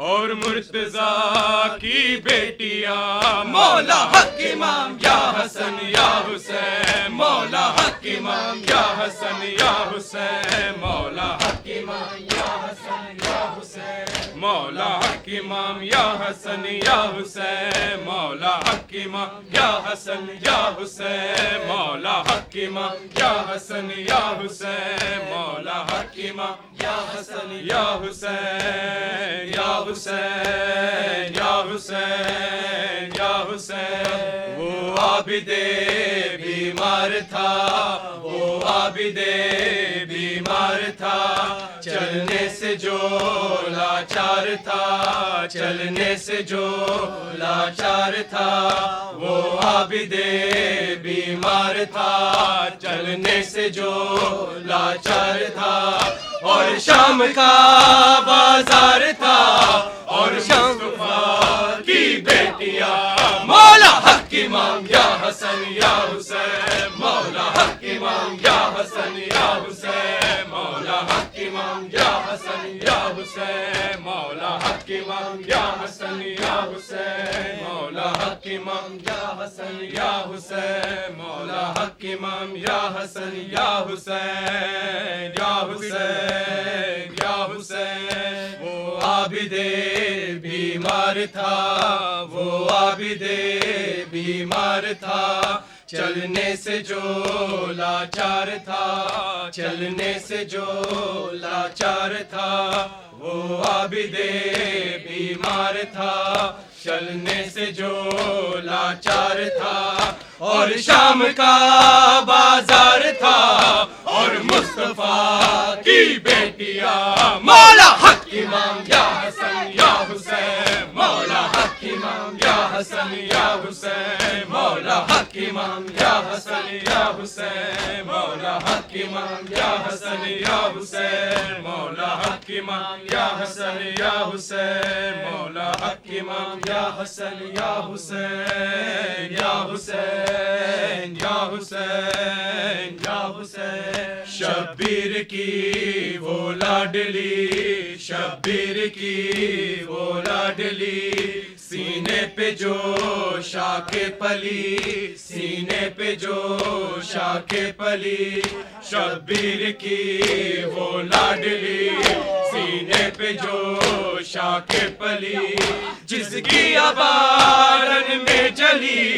اور مرتضیٰ کی بیٹیاں، مولا حق امام یا حسن یا حسین، مولا حق امام یا حسن یا حسین، مولا حق امام یا حسن یا حسین، مولا حق امام یا حسن یا حسین، مولا حق امام یا حسن یا حسین، مولا حق امام یا حسن یا حسین، مولا حق امام یا حسن یا حسین، یا حسین یا حسین یا حسین، وہ عابد بیمار تھا، وہ عابد بیمار تھا، چلنے سے جو لاچار تھا، چلنے سے جو لاچار تھا، وہ عابد بیمار تھا، چلنے سے جو لاچار تھا، اور شام کا بازار تھا، اور مصطفیٰ کی بیٹیاں، مولا حق امام یا حسن یا حسین، مولا حق امام یا حسن یا حسین، مولا حق امام یا حسن یا حسین، مولا حق امام یا حسن یا حسین، مولا حق امام یا حسن یا حسین، مولا حق امام یا حسن یا حسین، یا حسین یا حسین، وہ عابد بیمار تھا، وہ عابد بیمار تھا، چلنے سے جو لاچار تھا، چلنے سے جو لاچار تھا، وہ عابد بیمار تھا، چلنے سے جو لاچار تھا، اور شام کا بازار تھا، اور مصطفیٰ کی بیٹیاں، مولا حق امام یا حسن یا حسین، مولا حق امام یا حسن یا حسین، مولا مولا حق امام یا حسن یا حسین مولا حق امام یا حسن یا حسین مولا حق امام یا حسن یا حسین مولا حق امام یا حسن یا حسین یا حسین یا حسین یا حسین شبیر کی وہ لاڈلی شبیر کی وہ لاڈلی سینے پہ جو شاخ پلی سینے پہ جو شاخ پلی شبیر کی وہ لاڈلی سینے پہ جو شاخ پلی جس کی ابارن میں جلی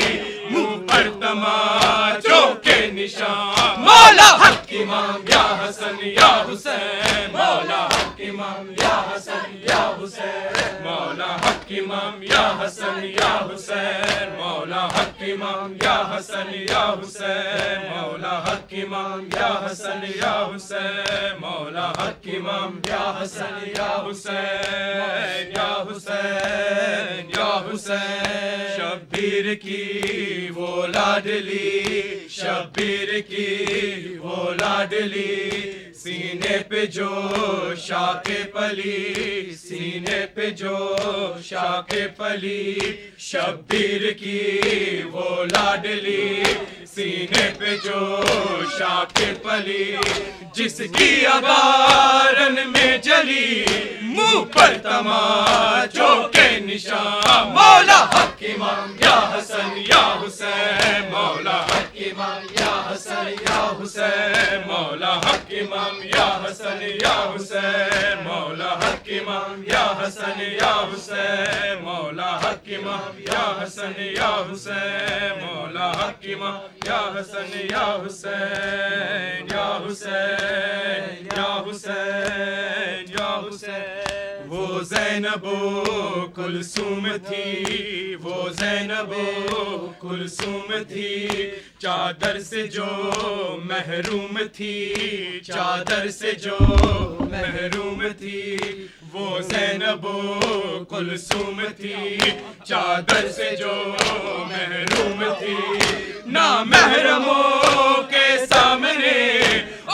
منہ پر تماچوں کے نشان مولا حق امام یا حسن یا حسین مولا حق امام یا حسن یا حسین مولا حق امام یا حسن یا حسین مولا حق امام یا حسن یا حسین مولا حق امام یا حسن یا حسین مولا حق امام یا حسن یا حسین یا حسین یا حسین شبیر کی وہ لاڈلی شبیر کی وہ لاڈلی سینے پہ جو شاخ پلی سینے پہ جو شاخ پلی شبیر کی وہ لاڈلی سینے پہ جو شاخ پلی جس کی ابارن میں جلی منہ پر تماچوں کے نشان مولا حق امام یا حسن یا حسین مولا حق امام یا حسن یا حسین مولا حق امام یا حسن یا حسین مولا حق امام یا حسن یا حسین مولا حق امام یا حسن یا حسین مولا حق امام یا حسن یا حسین یا حسین یا حسین یا حسین وہ زینب و کلثوم تھی وہ زینب و کلثوم تھی چادر سے جو محروم تھی چادر سے جو محروم تھی وہ زینب و کلثوم تھی چادر سے جو محروم تھی نامحرموں کے سامنے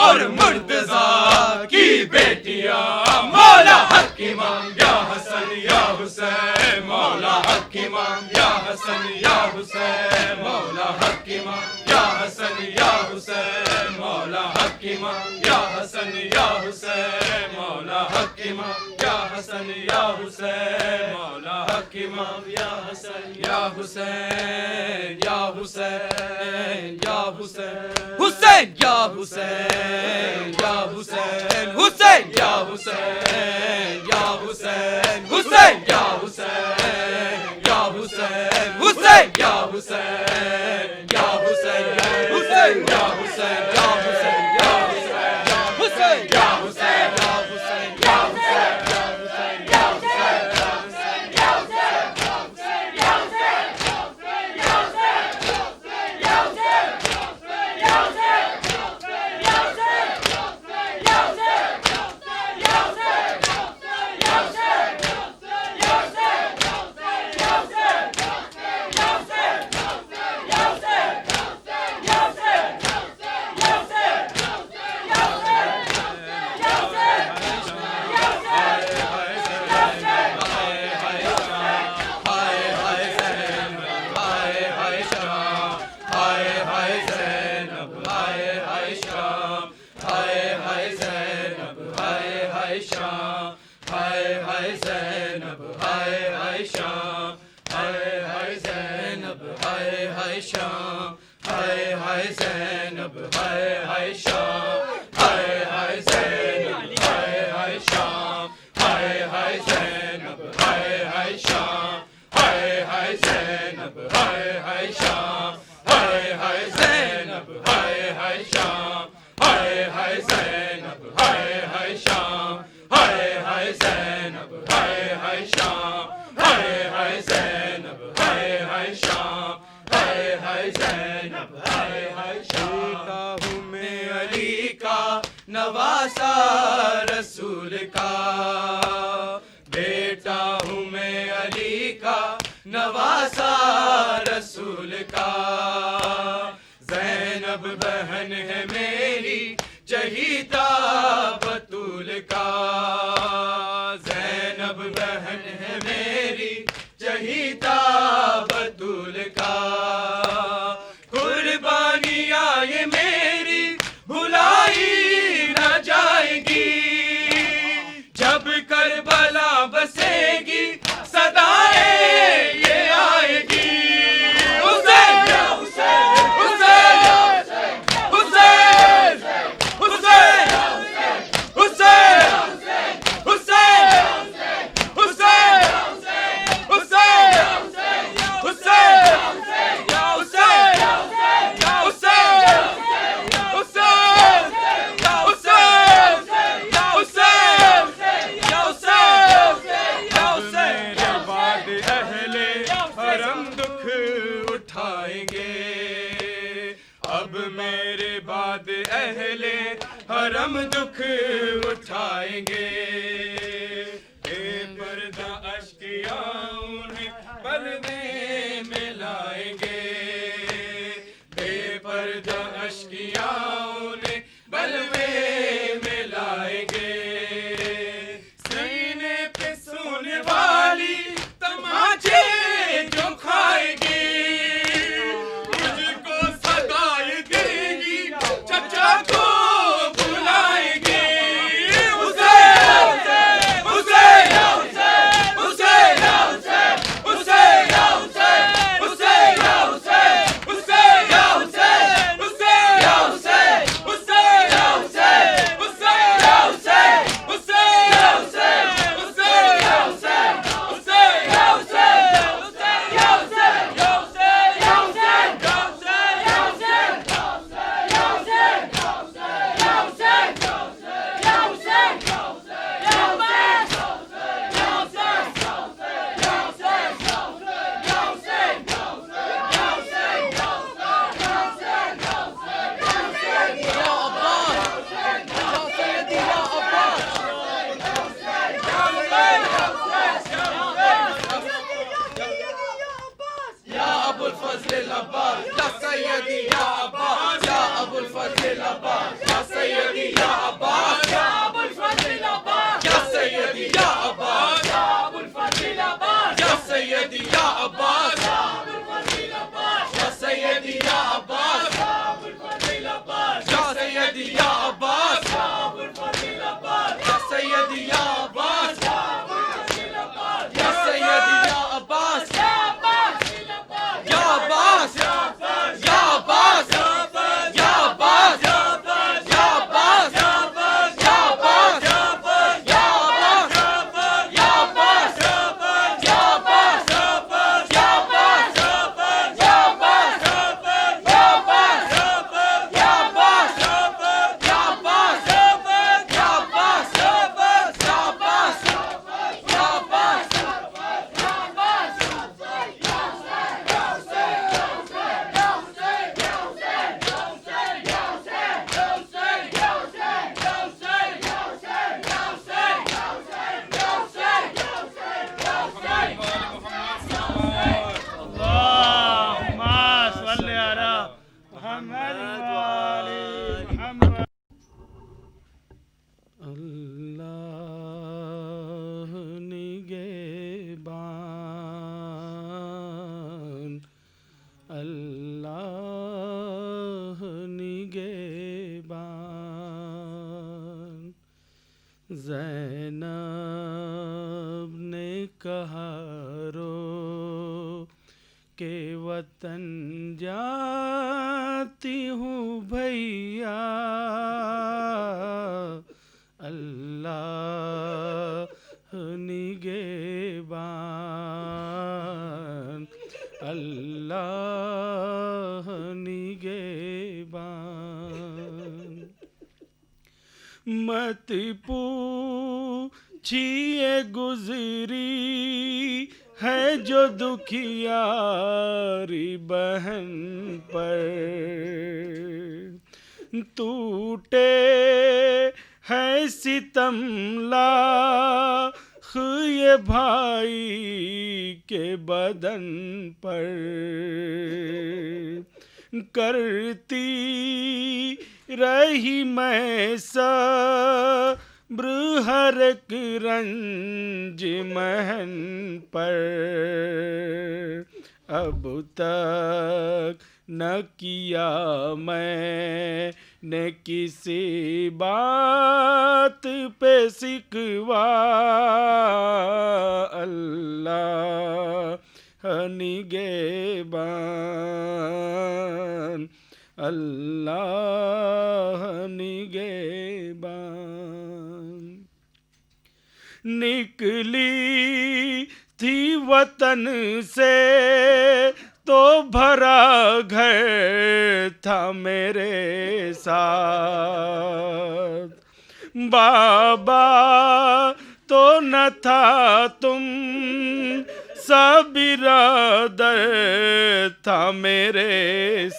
اور مرتضیٰ کی بیٹیاں مولا حق امام یا حسن یا حسین مولا حق امام یا حسن یا حسین مولا حق امام یا حسن یا حسین مولا حق امام یا حسن یا حسین مولا حق امام یا حسن یا حسین مولا حق امام یا حسن یا حسین یا حسین یا حسین حسین یا حسین یا حسین حسین یا حسین یا حسین حسین یا حسین یا حسین حسین یا حسین یا حسین حسین یا حسین یا حسین یا حسین یا حسین یا حسین یا حسین نواسا رسول کا بیٹا ہوں میں علی کا نواسا رسول کا بہن ہے میری چہیتا بطول کا، زینب بہن ہے میری چہیتا بطول کا، قربانیاں یہ میری بھلائی نہ جائے گی، جب کربلا بسے گی صدائیں یہ آئے گی، حسین حسین حسین حسین حسین حسین حسین حسین اہل حرم دکھ اٹھائیں گے، بے پردہ اشکیاں انہیں پردے میں لائیں گے، بے پردہ اشکیاں انہیں بلوے میں لائیں گے، سینے پہ سونے والی تماچے جو کھائے گی، مجھ کو سدائے دے گی چچا کو بلائے گی، حسین حسین حسین حسین حسین زینب نے کہا رو کہ وطن جاتی ہوں بھیا، اللہ نگہبان، اللہ نگہبان، مت پوچھیے گزری ہے جو دکھیاری بہن پر، ٹوٹے ہے ستم لاخ یہ بھائی کے بدن پر، کرتی رہی میں صبر ہر ایک رنج محن پر، اب تک نہ کیا میں نے کسی بات پہ شکوہ، اللہ نگہبان، اللہ نگہبان۔ نکلی تھی وطن سے تو بھرا گھر تھا میرے ساتھ، بابا تو نہ تھا تم سا برادر تھا میرے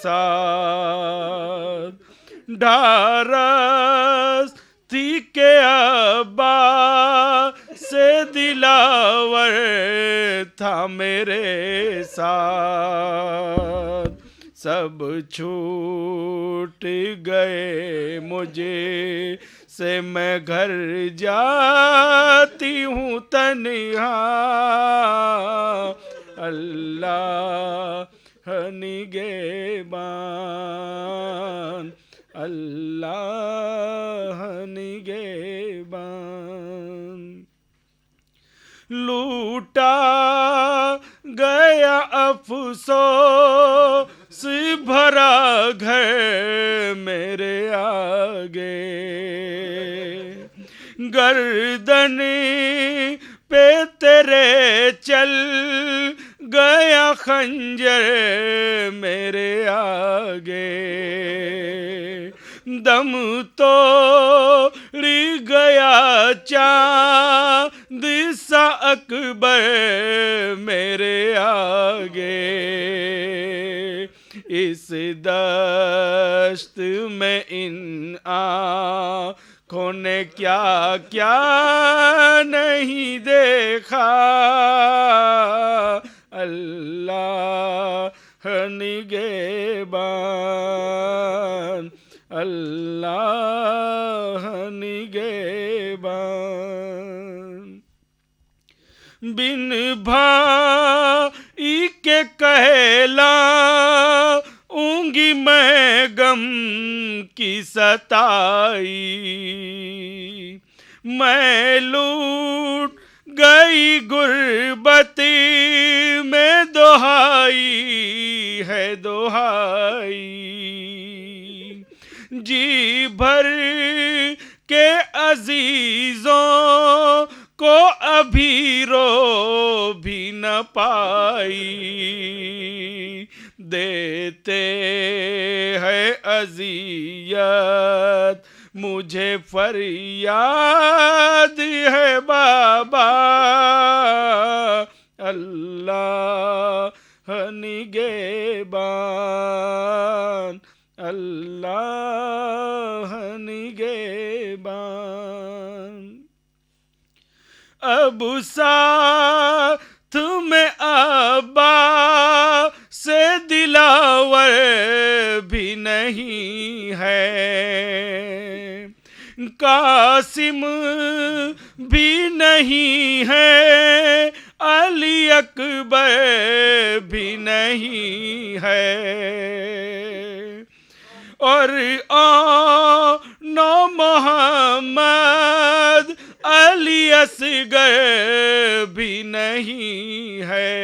ساتھ، ڈھارس تھی کہ ابا سے دلاور تھا میرے ساتھ، سب چھوٹ گئے مجھے سے میں گھر جاتی ہوں تنہا، اللہ نگہبان، اللہ نگہبان۔ لوٹا گیا افسوس بھرا گھر میرے آگے، گردن پہ تیرے چل گیا خنجر میرے آگے، دم توڑی گیا چاند سا اکبر میرے آگے، اس دشت میں ان آنکھوں نے کیا کیا نہیں دیکھا، اللہ نگہبان، اللہ نگہبان۔ بن بھائی کے کہلاؤں گی میں غم کی ستائی، میں لوٹ گئی غربتی میں دہائی ہے دہائی، جی بھر کے عزیزوں کو ابھی رو بھی نہ پائی، دیتے ہے اذیت مجھے فریاد ہے بابا، اللہ نگہبان، اللہ نگہبان۔ اب ساتھ میں ابا سے دلاور بھی نہیں ہے، قاسم بھی نہیں ہے، علی اکبر بھی نہیں ہے، اور نو محمد علی اصغر بھی نہیں ہے،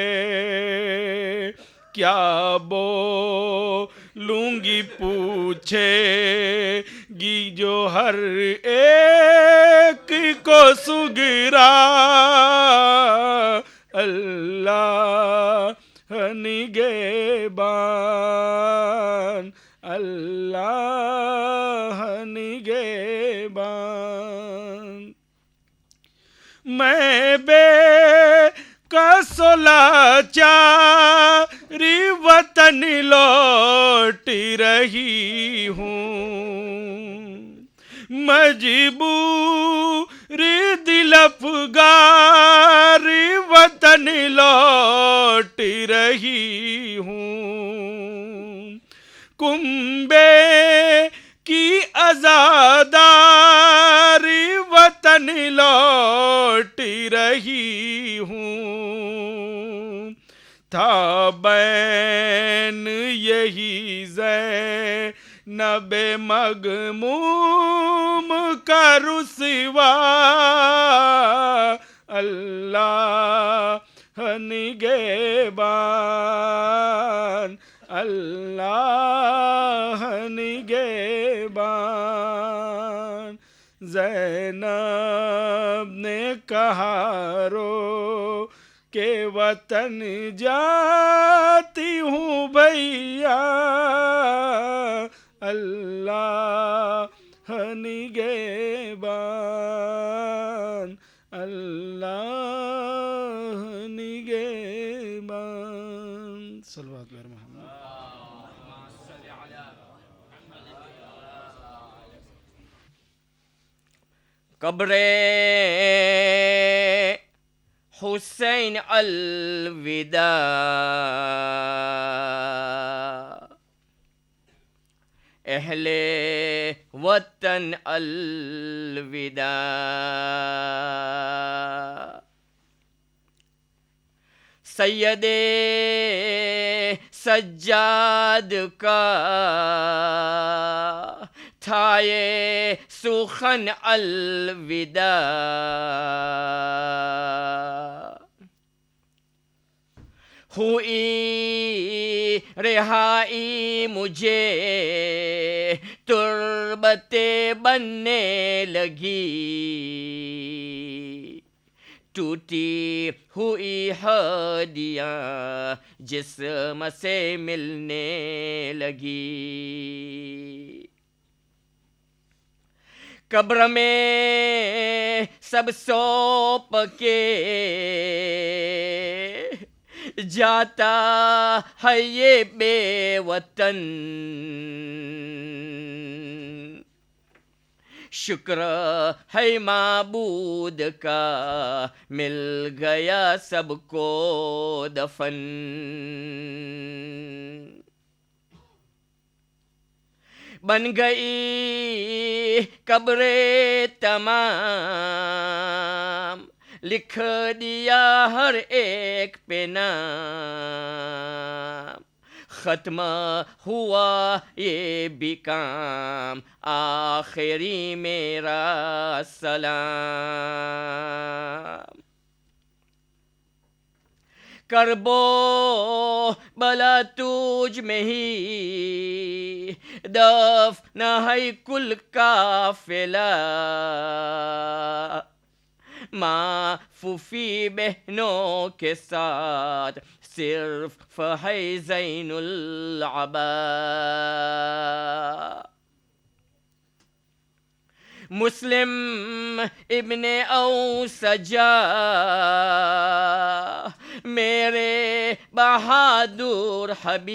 کیا بولوں گی پوچھے گی جو ہر ایک کو سگرا، اللہ نگہبان، اللہ نگہبان۔ میں بے کس و لاچاری وطن لوٹ رہی ہوں، مجبوری دل افگار وطن لوٹ رہی ہوں، کنبے کی عزاداری وطن لوٹ رہی ہوں. تھا بین یہی زینب مغموم کا رسوا، اللہ نگہبان، اللہ نگہبان. زینب نے کہا رو کہ وطن جاتی ہوں بھیا، اللہ نگہبان، اللہ نگہبان. صلوات بر محمد. قبر حسین الوداع، اہل وطن الوداع. سید سجاد کا تھا یہ سخن الوداع. ہوئی رہائی مجھے تربت بننے لگی، ٹوٹی ہوئی ہڈیاں جسم سے ملنے لگی. قبر میں سب سونپ کے جاتا ہے یہ بے وطن، شکر ہے معبود کا مل گیا سب کو دفن. بن گئی قبر تمام، لکھ دیا ہر ایک پہ نام. ختم ہوا یہ بھی کام، آخری میرا سلام. کربو بلا تجھ میں ہی دفن ہے کل قافلہ، ماں پھوپھی بہنوں کے ساتھ صرف ہے زین العبا. مسلم ابن اوسجا میرے بہادر حبیب،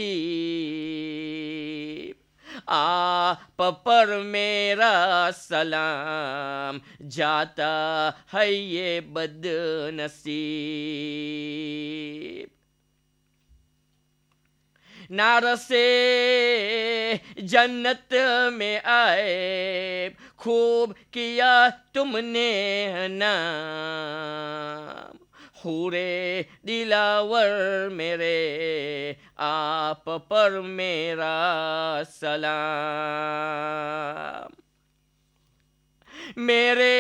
آپ پر میرا سلام جاتا ہے یہ بد نصیب. نعرہ سے جنت میں آئے خوب کیا تم نے نام، حورے دلاور میرے آپ پر میرا سلام. میرے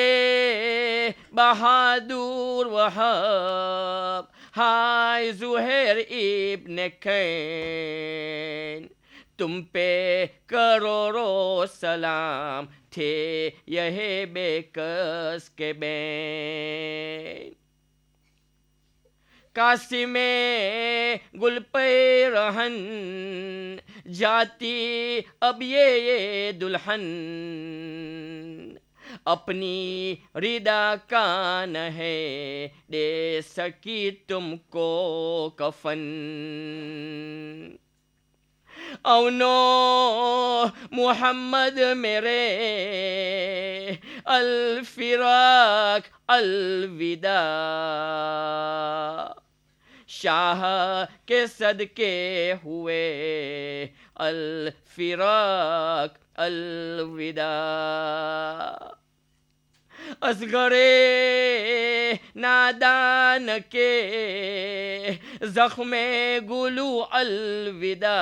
بہادر وہاب ہائے زہیر ابن کین، تم پہ کروڑوں سلام تھے یہ بے کس کے بین. قاسم گل پیرہن جاتی اب یہ دلہن، اپنی ردا کان ہے دے سکی تم کو کفن. اونو محمد میرے الفراق الوداع، شاہ کے صدقے ہوئے الفراق الوداع اصغر نادان کے زخم گلو الوداع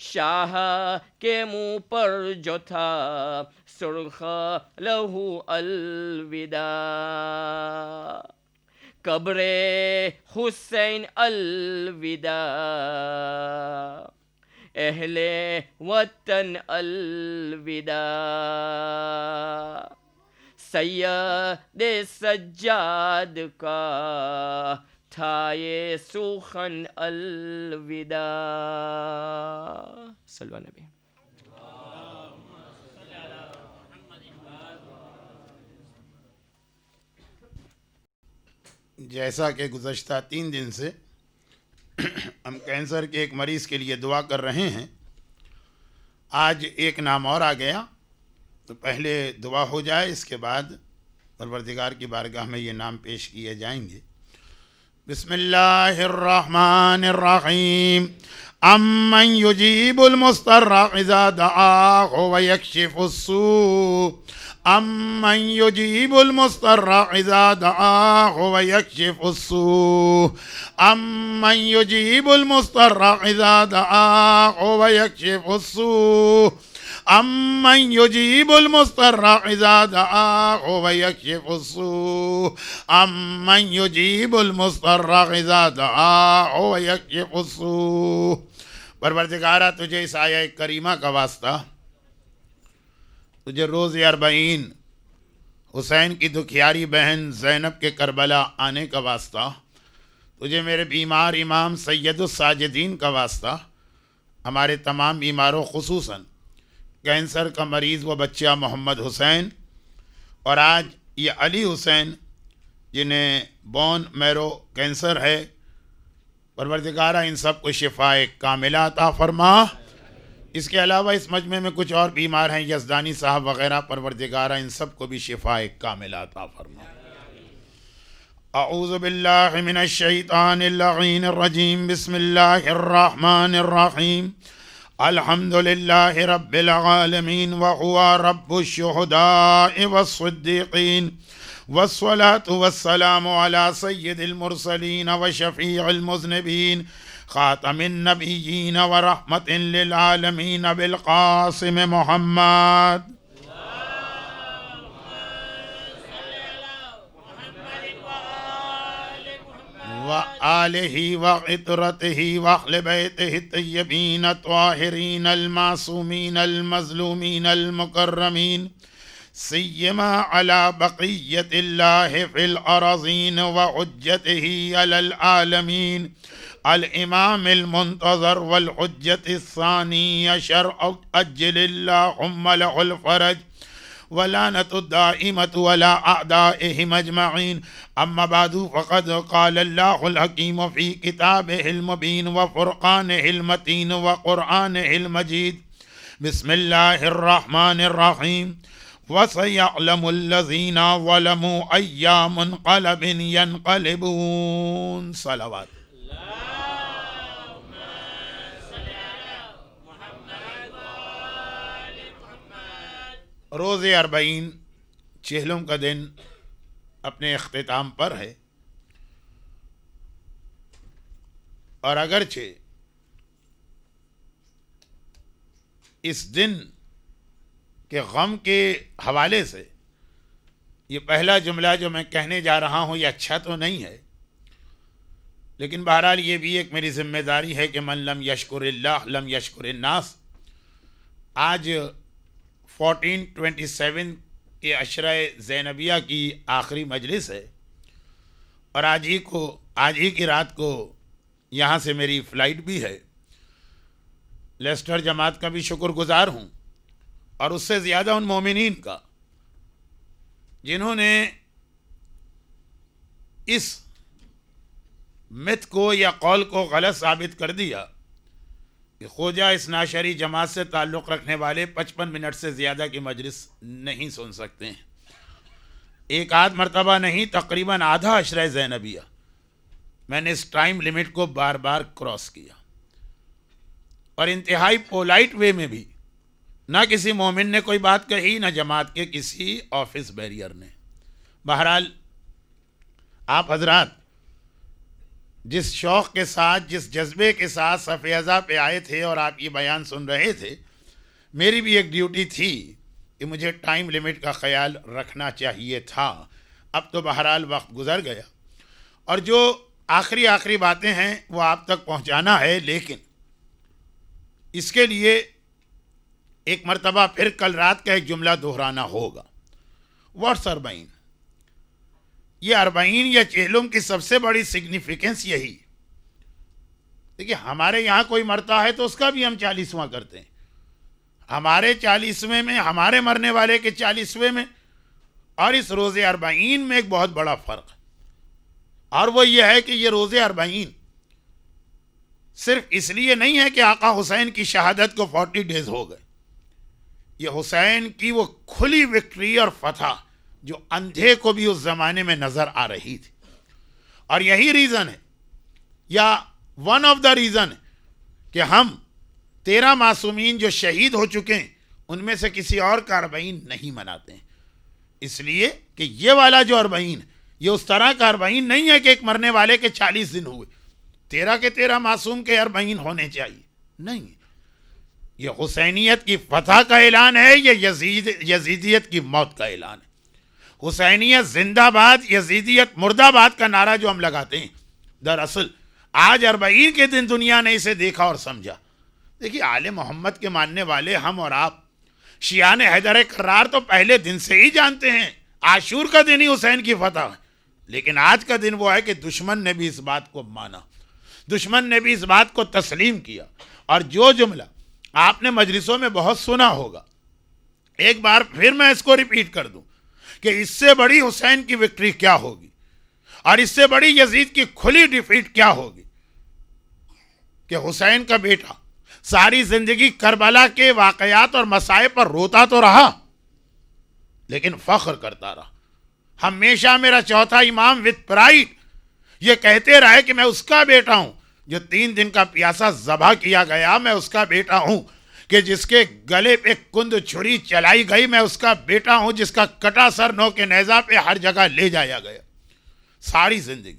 شاہ کے منہ پر جو تھا سرخ لہو الوداع قبر حسین الوداع اہل وطن الوداع سید سجاد کا تھا یہ سخن الوداع صلی اللہ نبی جیسا کہ گزشتہ 3 دن سے ہم کینسر کے ایک مریض کے لیے دعا کر رہے ہیں، آج ایک نام اور آ گیا، تو پہلے دعا ہو جائے، اس کے بعد پروردگار کی بارگاہ میں یہ نام پیش کیے جائیں گے۔ بسم اللہ الرحمن الرحیم امن یجیب المضطر اذا دعاہ ویکشف السوء امن یجیب المضطر اذا دعاہ ویکشف السوء امن یجیب المضطر اذا دعاہ ویکشف السوء امن یجیب المضطر اذا دعاہ ویکشف السوء امن یجیب المضطر اذا دعاہ ویکشف السوء۔ پروردگارہ تجھے اس آیہ کریمہ کا واسطہ، تجھے روز اربعین حسین کی دکھیاری بہن زینب کے کربلا آنے کا واسطہ، تجھے میرے بیمار امام سید الساجدین کا واسطہ، ہمارے تمام بیماروں خصوصاً کینسر کا مریض و بچہ محمد حسین اور آج یہ علی حسین جنہیں بون میرو کینسر ہے، پروردگارہ ان سب کو شفاء کاملہ عطا فرما۔ اس کے علاوہ اس مجمع میں کچھ اور بیمار ہیں، یزدانی صاحب وغیرہ، پروردگارہ ان سب کو بھی شفاء کاملہ عطا فرما۔ اعوذ باللہ من الشیطان اللعین الرجیم، بسم اللہ الرحمن الرحیم، الحمد للہ رب العالمین وهو رب الشہداء والصدیقین والصلاة والسلام على سید المرسلین وشفیع المذنبین خاتم النبیین ورحمت للعالمین بالقاسم محمد وآلہ وعطرتہ واہل بیتہ الطیبین الطاہرین المعصومین المظلومین المکرمین سیما علی بقیت اللہ فی الارضین وحجتہ علی العالمین الامام المنتظر والحجت الثانی شرع اجل اللہم لہ الفرج ولعنت الدائمة ولا أعدائهم أجمعين أما بعد فقد قال الله الحكيم في كتابه المبين وفرقانه المتين وقرآنه المجيد بسم الله الرحمن الرحيم وسيعلم الذين ظلموا أي منقلب ينقلبون صلوات روز اربعین چہلم کا دن اپنے اختتام پر ہے، اور اگرچہ اس دن کے غم کے حوالے سے یہ پہلا جملہ جو میں کہنے جا رہا ہوں یہ اچھا تو نہیں ہے، لیکن بہرحال یہ بھی ایک میری ذمہ داری ہے کہ من لم یشکر اللہ لم یشکر الناس۔ آج 1427 کے عشرہ زینبیہ کی آخری مجلس ہے، اور آج ہی کی رات کو یہاں سے میری فلائٹ بھی ہے۔ لیسٹر جماعت کا بھی شکر گزار ہوں، اور اس سے زیادہ ان مومنین کا جنہوں نے اس مت کو یا قول کو غلط ثابت کر دیا کہ خواجہ اثنا عشری جماعت سے تعلق رکھنے والے 55 منٹ سے زیادہ کی مجلس نہیں سن سکتے ہیں۔ ایک آدھ مرتبہ نہیں، تقریباً آدھا عشرہ زینبیہ میں نے اس ٹائم لیمٹ کو بار بار کراس کیا، اور انتہائی پولائٹ وے میں بھی. نہ کسی مومن نے کوئی بات کہی، نہ جماعت کے کسی آفس بیریئر نے. بہرحال آپ حضرات جس شوق کے ساتھ، جس جذبے کے ساتھ صف اعضاء پہ آئے تھے اور آپ یہ بیان سن رہے تھے، میری بھی ایک ڈیوٹی تھی کہ مجھے ٹائم لیمٹ کا خیال رکھنا چاہیے تھا. اب تو بہرحال وقت گزر گیا اور جو آخری باتیں ہیں وہ آپ تک پہنچانا ہے، لیکن اس کے لیے ایک مرتبہ پھر کل رات کا ایک جملہ دہرانا ہوگا. واٹس 40؟ یہ 40 یا چہلم کی سب سے بڑی سگنیفیکنس یہی. دیکھیے ہمارے یہاں کوئی مرتا ہے تو اس کا بھی ہم 40واں کرتے ہیں. ہمارے 40ویں میں، ہمارے مرنے والے کے 40ویں میں اور اس روزے 40 میں ایک بہت بڑا فرق ہے. اور وہ یہ ہے کہ یہ روزے 40 صرف اس لیے نہیں ہے کہ آقا حسین کی شہادت کو 40 ڈیز ہو گئے. یہ حسین کی وہ کھلی وکٹری اور فتح جو اندھے کو بھی اس زمانے میں نظر آ رہی تھی. اور یہی ریزن ہے، یا ون آف دا ریزن ہے، کہ ہم 13 معصومین جو شہید ہو چکے ہیں ان میں سے کسی اور کا 40 نہیں مناتے ہیں. اس لیے کہ یہ والا جو 40 یہ اس طرح کا 40 نہیں ہے کہ ایک مرنے والے کے 40 دن ہوئے. 13 کے 13 معصوم کے 40 ہونے چاہیے. نہیں، یہ حسینیت کی فتح کا اعلان ہے، یہ یزیدیت کی موت کا اعلان ہے. حسینیت زندہ باد، یزیدیت مردہ باد کا نعرہ جو ہم لگاتے ہیں، دراصل آج 40 کے دن دنیا نے اسے دیکھا اور سمجھا. دیکھیے آل محمد کے ماننے والے ہم اور آپ شیعان حیدر کرار تو پہلے دن سے ہی جانتے ہیں عاشور کا دن ہی حسین کی فتح ہے. لیکن آج کا دن وہ ہے کہ دشمن نے بھی اس بات کو مانا، دشمن نے بھی اس بات کو تسلیم کیا. اور جو جملہ آپ نے مجلسوں میں بہت سنا ہوگا، ایک بار پھر میں اس کو ریپیٹ کر دوں کہ اس سے بڑی حسین کی وکٹری کیا ہوگی اور اس سے بڑی یزید کی کھلی ڈیفیٹ کیا ہوگی کہ حسین کا بیٹا ساری زندگی کربلا کے واقعات اور مسائب پر روتا تو رہا لیکن فخر کرتا رہا. ہمیشہ میرا چوتھا امام وتھ پرائڈ یہ کہتے رہے کہ میں اس کا بیٹا ہوں جو 3 دن کا پیاسا ذبح کیا گیا، میں اس کا بیٹا ہوں کہ جس کے گلے پہ کند چھری چلائی گئی، میں اس کا بیٹا ہوں جس کا کٹا سر نو کے نیزہ پہ ہر جگہ لے جایا گیا. ساری زندگی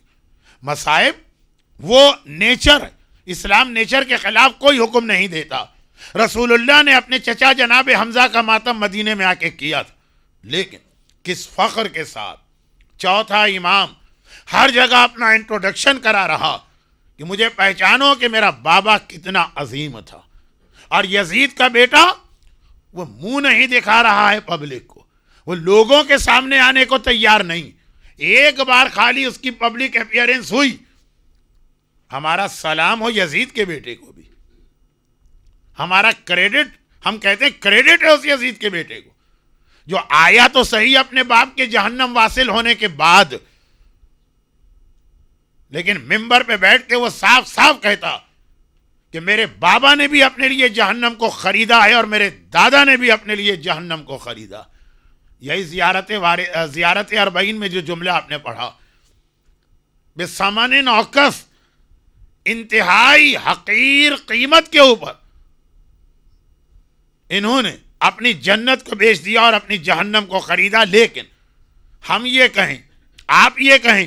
مصائب وہ نیچر ہے. اسلام نیچر کے خلاف کوئی حکم نہیں دیتا. رسول اللہ نے اپنے چچا جناب حمزہ کا ماتم مدینے میں آ کے کیا تھا، لیکن کس فخر کے ساتھ چوتھا امام ہر جگہ اپنا انٹروڈکشن کرا رہا کہ مجھے پہچانو کہ میرا بابا کتنا عظیم تھا. اور یزید کا بیٹا وہ منہ نہیں دکھا رہا ہے پبلک کو، وہ لوگوں کے سامنے آنے کو تیار نہیں. ایک بار خالی اس کی پبلک اپیئرنس ہوئی، ہمارا سلام ہو یزید کے بیٹے کو بھی. ہمارا کریڈٹ، ہم کہتے ہیں کریڈٹ ہے اس یزید کے بیٹے کو جو آیا تو صحیح اپنے باپ کے جہنم واصل ہونے کے بعد، لیکن ممبر پہ بیٹھ کے وہ صاف صاف کہتا کہ میرے بابا نے بھی اپنے لیے جہنم کو خریدا ہے اور میرے دادا نے بھی اپنے لیے جہنم کو خریدا. یہی زیارت 40 میں جو جملہ آپ نے پڑھا، بِثَمَنٍ عَوْقَسٍ، انتہائی حقیر قیمت کے اوپر انہوں نے اپنی جنت کو بیچ دیا اور اپنی جہنم کو خریدا. لیکن ہم یہ کہیں، آپ یہ کہیں،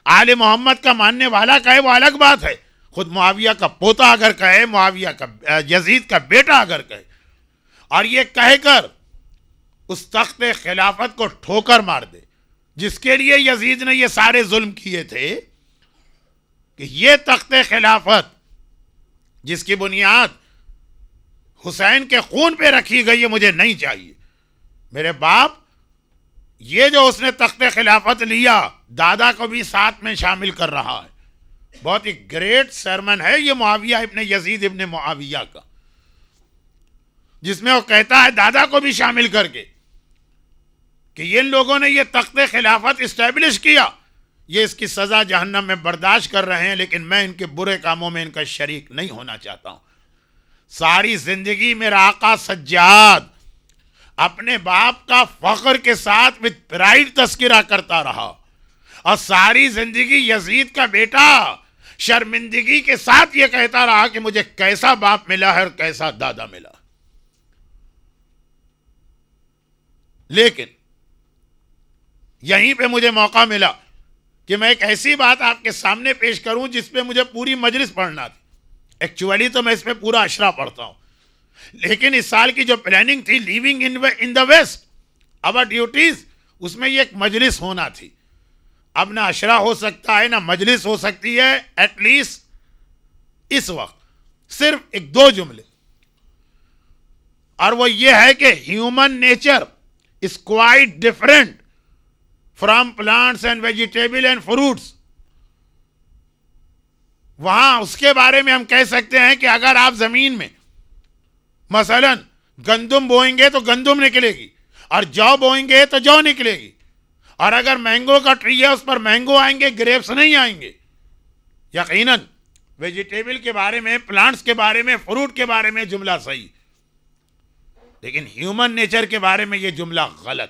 آل محمد کا ماننے والا کہے وہ الگ بات ہے. خود معاویہ کا پوتا اگر کہے، معاویہ کا یزید کا بیٹا اگر کہے اور یہ کہہ کر اس تخت خلافت کو ٹھوکر مار دے جس کے لیے یزید نے یہ سارے ظلم کیے تھے، کہ یہ تخت خلافت جس کی بنیاد حسین کے خون پہ رکھی گئی ہے مجھے نہیں چاہیے. میرے باپ یہ جو اس نے تخت خلافت لیا دادا کو بھی ساتھ میں شامل کر رہا ہے. بہت ہی گریٹ سرمن ہے یہ معاویہ ابن یزید ابن معاویہ کا، جس میں وہ کہتا ہے دادا کو بھی شامل کر کے کہ یہ لوگوں نے یہ تخت خلافت اسٹیبلش کیا، یہ اس کی سزا جہنم میں برداشت کر رہے ہیں، لیکن میں ان کے برے کاموں میں ان کا شریک نہیں ہونا چاہتا ہوں. ساری زندگی میرا آقا سجاد اپنے باپ کا فخر کے ساتھ وتھ پرائڈ تذکرہ کرتا رہا، اور ساری زندگی یزید کا بیٹا شرمندگی کے ساتھ یہ کہتا رہا کہ مجھے کیسا باپ ملا ہے اور کیسا دادا ملا. لیکن یہیں پہ مجھے موقع ملا کہ میں ایک ایسی بات آپ کے سامنے پیش کروں جس پہ مجھے پوری مجلس پڑھنا تھی. ایکچولی تو میں اس پہ پورا اشرا پڑھتا ہوں, لیکن اس سال کی جو پلاننگ تھی living in the west our duties, اس میں یہ ایک مجلس ہونا تھی. اب نہ اشرا ہو سکتا ہے نہ مجلس ہو سکتی ہے. ایٹ لیسٹ اس وقت صرف ایک دو جملے, اور وہ یہ ہے کہ human nature is quite different from plants and vegetable and fruits. وہاں اس کے بارے میں ہم کہہ سکتے ہیں کہ اگر آپ زمین میں مثلا گندم بوئیں گے تو گندم نکلے گی, اور جو بوئیں گے تو جو نکلے گی. اور اگر مینگو کا ٹری ہے اس پر مینگو آئیں گے, گریپس نہیں آئیں گے. یقیناً ویجیٹیبل کے بارے میں, پلانٹس کے بارے میں, فروٹ کے بارے میں جملہ صحیح, لیکن ہیومن نیچر کے بارے میں یہ جملہ غلط.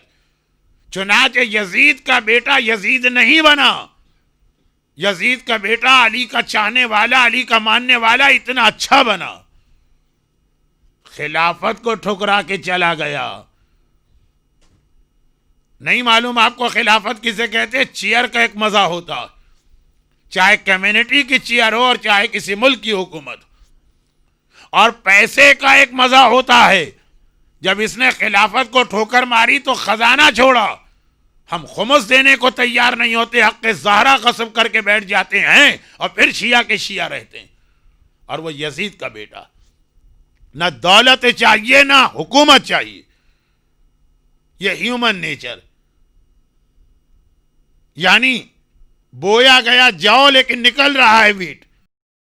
چنانچہ یزید کا بیٹا یزید نہیں بنا. یزید کا بیٹا علی کا چاہنے والا, علی کا ماننے والا اتنا اچھا بنا, خلافت کو ٹھکرا کے چلا گیا. نہیں معلوم آپ کو خلافت کسے کہتے ہیں؟ چیئر کا ایک مزہ ہوتا, چاہے کمیونٹی کی چیئر ہو اور چاہے کسی ملک کی حکومت. اور پیسے کا ایک مزہ ہوتا ہے. جب اس نے خلافت کو ٹھوکر ماری تو خزانہ چھوڑا. ہم خمس دینے کو تیار نہیں ہوتے, حق زہرا غصب کر کے بیٹھ جاتے ہیں اور پھر شیعہ کے شیعہ رہتے ہیں. اور وہ یزید کا بیٹا, نہ دولت چاہیے نہ حکومت چاہیے. یہ ہیومن نیچر, یعنی بویا گیا جاؤ لیکن نکل رہا ہے ویٹ.